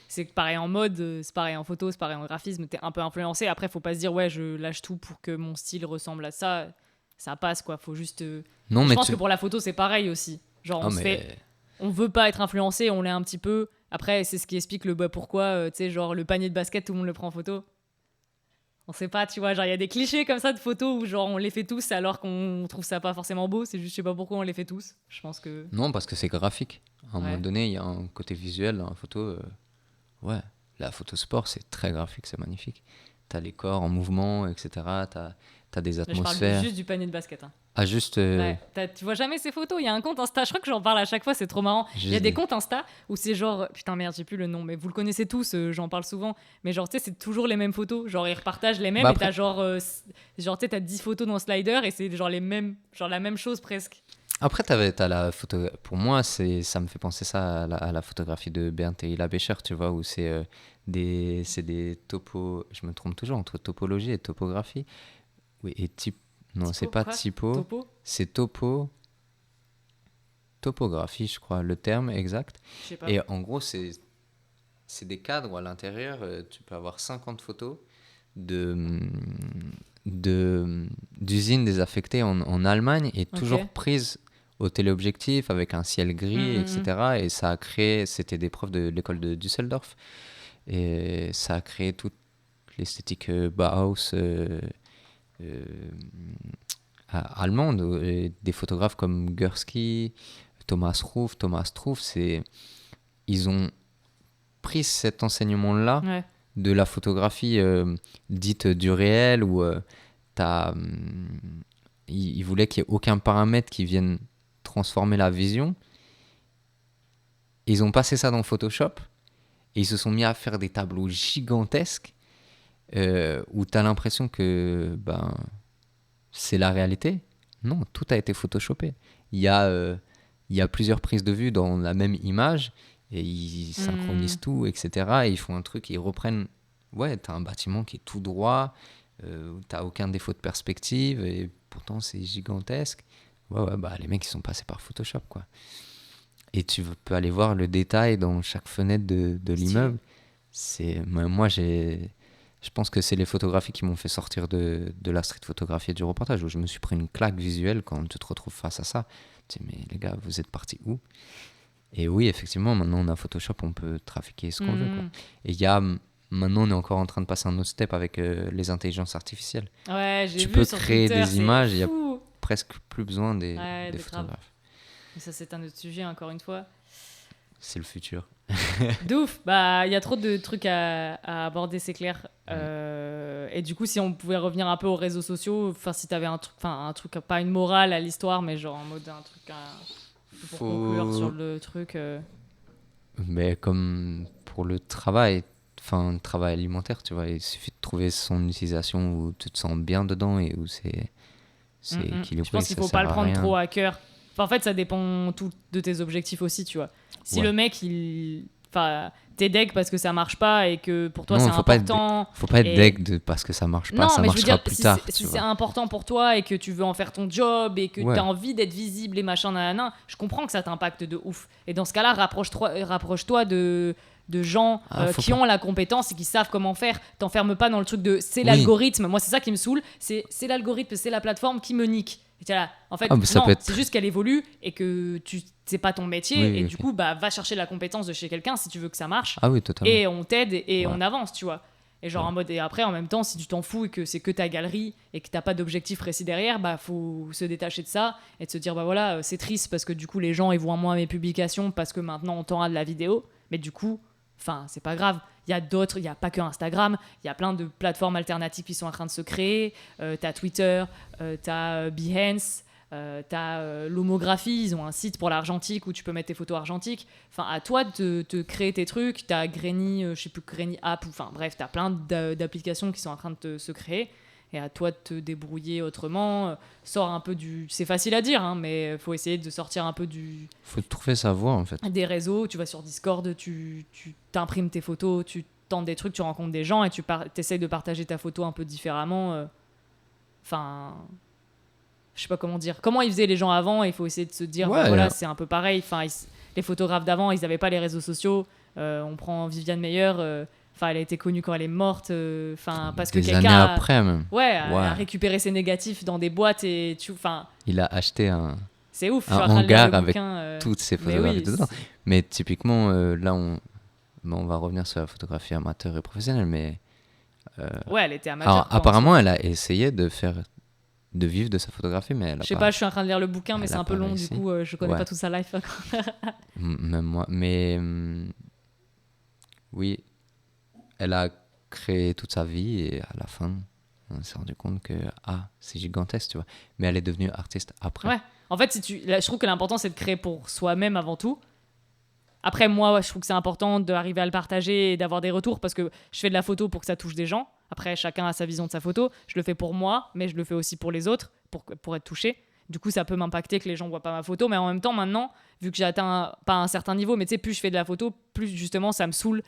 c'est pareil en mode, c'est pareil en photo, c'est pareil en graphisme, t'es un peu influencé. Après, faut pas se dire, ouais, je lâche tout pour que mon style ressemble à ça. Ça passe, quoi. Faut juste. Non, Je mais pense que pour la photo, c'est pareil aussi. Genre, Ah, mais... on veut pas être influencé, on l'est un petit peu. Après, c'est ce qui explique le pourquoi, tu sais, genre le panier de basket, tout le monde le prend en photo. On sait pas, tu vois, genre il y a des clichés comme ça de photos où genre on les fait tous alors qu'on trouve ça pas forcément beau, c'est juste je sais pas pourquoi on les fait tous. Je pense que Non, parce que c'est graphique. À un Ouais. moment donné, il y a un côté visuel dans la photo. Ouais, la photo sport, c'est très graphique, c'est magnifique. T'as les corps en mouvement, etc. T'as des là, je parle atmosphères. juste du panier de basket. Hein. Ah, juste... Ouais, tu vois jamais ces photos, il y a un compte Insta, je crois que j'en parle à chaque fois, c'est trop marrant. Il y a juste des comptes Insta où c'est genre putain merde, j'ai plus le nom mais vous le connaissez tous, j'en parle souvent, mais genre tu sais c'est toujours les mêmes photos, genre ils repartagent les mêmes Bah et après- t'as genre tu sais t'as 10 photos dans Slider et c'est genre les mêmes, genre la même chose presque. Après, t'as la photo. Pour moi, ça me fait penser ça à la photographie de Bernd et Hilla Becher, tu vois, où c'est des topos. Je me trompe toujours entre topologie et topographie. Oui, et type. Non, Typo, c'est pas quoi typo. Topo. C'est topographie, je crois, le terme exact. Je sais pas. Et en gros, c'est des cadres où à l'intérieur, tu peux avoir 50 photos de, d'usines désaffectées en Allemagne et toujours prises au téléobjectif avec un ciel gris, etc. Et ça a créé, c'était des profs de l'école de Düsseldorf, et ça a créé toute l'esthétique Bauhaus allemande. Et des photographes comme Gursky, Thomas Ruff, ils ont pris cet enseignement-là Ouais. de la photographie dite du réel où ils voulaient qu'il n'y ait aucun paramètre qui vienne transformer la vision. Et ils ont passé ça dans Photoshop et ils se sont mis à faire des tableaux gigantesques où tu as l'impression que c'est la réalité. Non, tout a été photoshopé. Il y a plusieurs prises de vue dans la même image et ils synchronisent tout, etc. Et ils font un truc, ils reprennent... Ouais, t'as un bâtiment qui est tout droit, t'as aucun défaut de perspective et pourtant c'est gigantesque. Ouais, les mecs ils sont passés par Photoshop, quoi. Et tu peux aller voir le détail dans chaque fenêtre de l'immeuble. Moi, je pense que c'est les photographies qui m'ont fait sortir de la street photographie et du reportage, où je me suis pris une claque visuelle quand tu te retrouves face à ça. Tu dis, mais les gars, vous êtes partis où? Et oui, effectivement, maintenant on a Photoshop, on peut trafiquer ce qu'on veut, quoi. Et maintenant on est encore en train de passer un autre step avec les intelligences artificielles. Ouais, j'ai Tu vu peux sur créer Twitter, des images, il y a fou. presque plus besoin des grave. photographes. Mais ça, c'est un autre sujet, encore une fois. C'est le futur. De ouf. Bah, il y a trop de trucs à aborder, c'est clair. Et du coup, si on pouvait revenir un peu aux réseaux sociaux, enfin, si t'avais un truc, pas une morale à l'histoire, mais genre en mode un truc pour conclure sur le truc. Mais comme pour le travail, enfin, travail alimentaire, tu vois, il suffit de trouver son utilisation où tu te sens bien dedans et où c'est équilibré. Je pense qu'il faut pas le prendre trop à cœur. Enfin, en fait, ça dépend tout de tes objectifs aussi, tu vois. Si le mec, t'es deg parce que ça marche pas et que pour toi c'est important. Faut pas être deg parce que ça marche pas, ça marchera plus tard. Si c'est important pour toi et que tu veux en faire ton job et que t'as envie d'être visible et machin, nanana, je comprends que ça t'impacte de ouf. Et dans ce cas-là, rapproche-toi de gens qui ont la compétence et qui savent comment faire. T'enfermes pas dans le truc de c'est l'algorithme. Moi, c'est ça qui me saoule. C'est l'algorithme, c'est la plateforme qui me nique. En fait, non, c'est juste qu'elle évolue et que c'est pas ton métier et du coup, va chercher la compétence de chez quelqu'un si tu veux que ça marche. Ah oui, totalement. Et on t'aide et on avance, tu vois. Et genre en mode, et après, en même temps, si tu t'en fous et que c'est que ta galerie et que t'as pas d'objectif précis derrière, faut se détacher de ça et de se dire, voilà, c'est triste parce que du coup, les gens, ils voient moins mes publications parce que maintenant, on t'aura de la vidéo. Mais du coup, c'est pas grave. Il y a pas que Instagram, il y a plein de plateformes alternatives qui sont en train de se créer. T'as Twitter, t'as Behance, t'as l'homographie, ils ont un site pour l'argentique où tu peux mettre tes photos argentiques. Enfin, à toi de te créer tes trucs. T'as Grainy, je sais plus, Grainy App, bref, t'as plein d'applications qui sont en train de se créer. Et à toi de te débrouiller autrement. Sors un peu du... C'est facile à dire, hein, mais il faut essayer de sortir un peu du... Faut trouver sa voie, en fait. Des réseaux, tu vas sur Discord, tu t'imprimes tes photos, tu tentes des trucs, tu rencontres des gens et tu essayes de partager ta photo un peu différemment. Enfin, je sais pas comment dire. Comment ils faisaient les gens avant, il faut essayer de se dire, Ouais, voilà, c'est un peu pareil. Enfin, les photographes d'avant, ils n'avaient pas les réseaux sociaux. On prend Viviane Meyer, elle a été connue quand elle est morte. Parce que des quelqu'un années après même. a récupéré ses négatifs dans des boîtes et Il a acheté c'est ouf. Je un suis en train de lire hangar le avec bouquin, toutes ces mais photographies oui, dedans. Mais typiquement, là, on va revenir sur la photographie amateur et professionnelle. Mais ouais, elle était amateur. alors, apparemment, elle a essayé de vivre de sa photographie, mais elle a je sais pas, je suis en train de lire le bouquin, mais elle c'est a un peu pas long, réussi. du coup, je connais Ouais. pas tout sa life. Même moi. Mais oui, elle a créé toute sa vie et à la fin, on s'est rendu compte que c'est gigantesque, tu vois. Mais elle est devenue artiste après. Ouais. En fait, je trouve que l'important, c'est de créer pour soi-même avant tout. Après, moi, je trouve que c'est important d'arriver à le partager et d'avoir des retours parce que je fais de la photo pour que ça touche des gens. Après, chacun a sa vision de sa photo. Je le fais pour moi, mais je le fais aussi pour les autres, pour être touché. Du coup, ça peut m'impacter que les gens voient pas ma photo. Mais en même temps, maintenant, vu que j'ai atteint pas un certain niveau, mais tu sais, plus je fais de la photo, plus justement, ça me saoule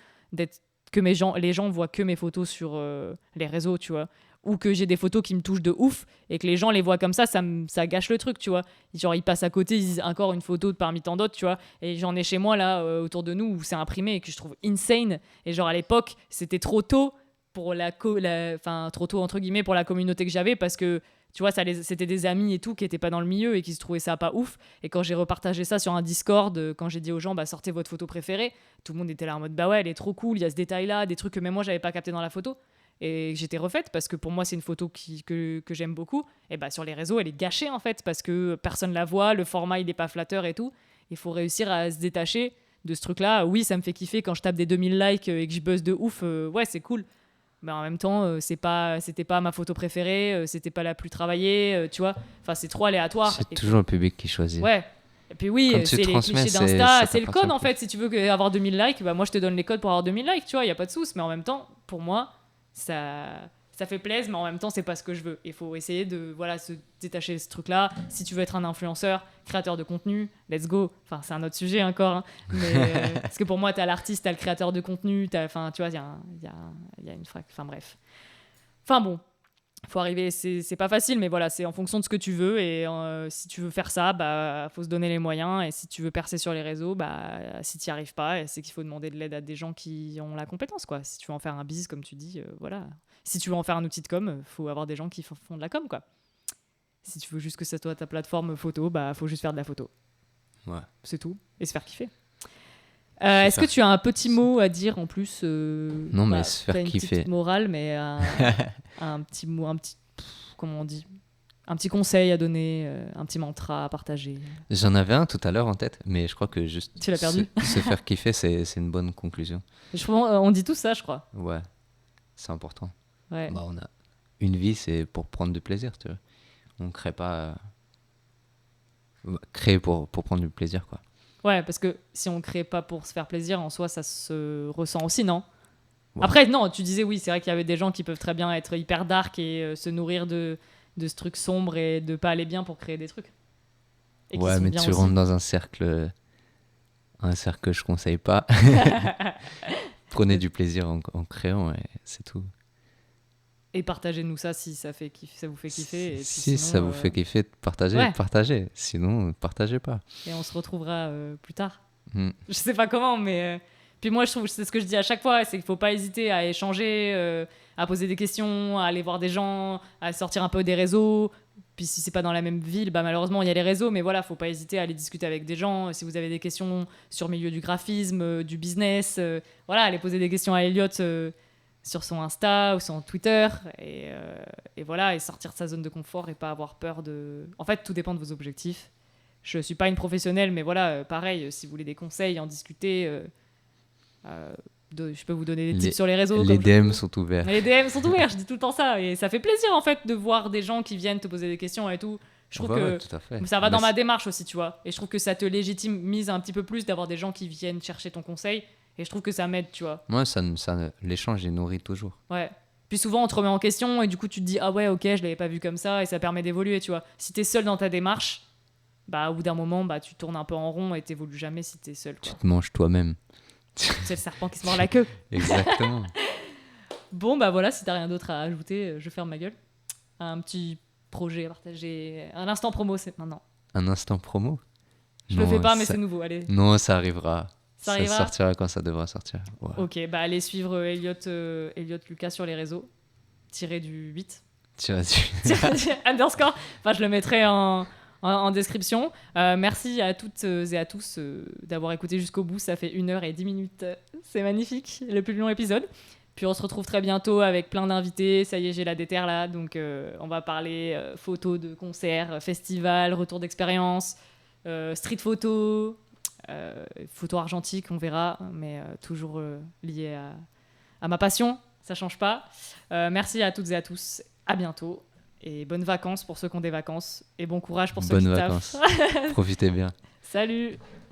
que les gens voient que mes photos sur les réseaux, tu vois. Ou que j'ai des photos qui me touchent de ouf et que les gens les voient comme ça gâche le truc, tu vois. Genre, ils passent à côté, ils disent encore une photo parmi tant d'autres, tu vois. Et j'en ai chez moi, là, autour de nous, où c'est imprimé et que je trouve insane. Et genre, à l'époque, c'était trop tôt pour trop tôt, entre guillemets, pour la communauté que j'avais parce que, tu vois, c'était des amis et tout qui étaient pas dans le milieu et qui se trouvaient ça pas ouf. Et quand j'ai repartagé ça sur un Discord, quand j'ai dit aux gens, bah, sortez votre photo préférée, tout le monde était là en mode, bah ouais, elle est trop cool, il y a ce détail-là, des trucs que même moi, j'avais pas capté dans la photo. Et j'étais refaite parce que pour moi c'est une photo que j'aime beaucoup, et bah sur les réseaux elle est gâchée en fait parce que personne la voit, le format il est pas flatteur et tout. Il faut réussir à se détacher de ce truc là. Oui, ça me fait kiffer quand je tape des 2000 likes et que je buzz de ouf, ouais c'est cool, mais en même temps c'était pas ma photo préférée, c'était pas la plus travaillée, tu vois, enfin c'est trop aléatoire. C'est toujours le public qui choisit. Ouais. Et puis oui, Quand c'est tu les transmets, clichés d'Insta, c'est le t'appartient code en plus. fait. Si tu veux avoir 2000 likes, bah moi je te donne les codes pour avoir 2000 likes, tu vois, il y a pas de souci. Mais en même temps, pour moi, ça fait plaisir, mais en même temps, c'est pas ce que je veux. Il faut essayer de se détacher de ce truc-là. Si tu veux être un influenceur, créateur de contenu, let's go. Enfin, c'est un autre sujet encore. Hein. Mais, parce que pour moi, t'as l'artiste, t'as le créateur de contenu, enfin, tu vois, il y a une frac. Enfin, bref. Enfin, bon. Faut arriver, c'est pas facile, mais voilà, c'est en fonction de ce que tu veux. Et si tu veux faire ça, bah, faut se donner les moyens. Et si tu veux percer sur les réseaux, bah, si tu n'y arrives pas, c'est qu'il faut demander de l'aide à des gens qui ont la compétence, quoi. Si tu veux en faire un business, comme tu dis, voilà. Si tu veux en faire un outil de com, faut avoir des gens qui font de la com, quoi. Si tu veux juste que ça soit ta plateforme photo, bah, faut juste faire de la photo. Ouais. C'est tout. Et se faire kiffer. Est-ce que tu as un petit mot à dire en plus Non, mais se faire pas une kiffer. petite morale, mais un petit mot, comment on dit, un petit conseil à donner, un petit mantra à partager. J'en avais un tout à l'heure en tête, mais je crois que juste Tu l'as perdu. se faire kiffer, c'est une bonne conclusion. On dit tout ça, je crois. Ouais, c'est important. Ouais. Bah, on a une vie, c'est pour prendre du plaisir, tu vois. On crée pas créer pour prendre du plaisir, quoi. Ouais, parce que si on crée pas pour se faire plaisir, en soi, ça se ressent aussi, non? Ouais. Après, non, tu disais oui, c'est vrai qu'il y avait des gens qui peuvent très bien être hyper dark et se nourrir de ce truc sombre et de pas aller bien pour créer des trucs. Et qui Ouais, sont mais bien tu aussi. rentres dans un cercle que je conseille pas. Prenez du plaisir en créant et c'est tout. Et partagez-nous ça si ça vous fait kiffer. Et puis Si sinon, ça vous fait kiffer, partagez, ouais. partagez. Sinon, partagez pas. Et on se retrouvera plus tard. Hmm. Je sais pas comment, mais puis moi je trouve, c'est ce que je dis à chaque fois, c'est qu'il faut pas hésiter à échanger, à poser des questions, à aller voir des gens, à sortir un peu des réseaux. Puis si c'est pas dans la même ville, bah malheureusement il y a les réseaux, mais voilà, faut pas hésiter à aller discuter avec des gens. Si vous avez des questions sur le milieu du graphisme, du business, voilà, allez poser des questions à Elliot sur son Insta ou sur son Twitter, et voilà, et sortir de sa zone de confort et pas avoir peur de. En fait, tout dépend de vos objectifs. Je suis pas une professionnelle, mais voilà, pareil, si vous voulez des conseils, en discuter, je peux vous donner des tips sur les réseaux. Les comme DM sont ouverts. Les DM sont ouverts, je dis tout le temps ça. Et ça fait plaisir, en fait, de voir des gens qui viennent te poser des questions et tout. Je trouve que Ouais, tout à fait. ça va dans Mais ma démarche aussi, tu vois. Et je trouve que ça te légitimise un petit peu plus d'avoir des gens qui viennent chercher ton conseil. Et je trouve que ça m'aide, tu vois. moi, l'échange est nourri toujours. Ouais. Puis souvent, on te remet en question et du coup, tu te dis, ah ouais, ok, je l'avais pas vu comme ça. Et ça permet d'évoluer, tu vois. Si t'es seul dans ta démarche, bah, au bout d'un moment, bah, tu tournes un peu en rond et t'évolues jamais si t'es seul, quoi. Tu te manges toi-même. C'est le serpent qui se mord la queue. Exactement. Bon, bah voilà, si t'as rien d'autre à ajouter, je ferme ma gueule. Un petit projet à partager. Un instant promo, c'est maintenant. Un instant promo? Je le fais pas, mais ça... c'est nouveau, allez. Non, ça arrivera. Ça arrivera. Sortira quand ça devra sortir. Ouais. Ok, bah allez suivre Elliot Lucas sur les réseaux. Tiré du 8. Tiré du underscore. Enfin, je le mettrai en description. Merci à toutes et à tous d'avoir écouté jusqu'au bout. Ça fait 1h10. C'est magnifique. Le plus long épisode. Puis on se retrouve très bientôt avec plein d'invités. Ça y est, j'ai la déterre là. Donc on va parler photos de concerts, festivals, retour d'expérience, street photo, photo argentique, on verra. Mais toujours lié à ma passion. Ça change pas. Merci à toutes et à tous. À bientôt. Et bonnes vacances pour ceux qui ont des vacances. Et bon courage pour ceux qui taffent. Bonnes vacances. Profitez bien. Salut.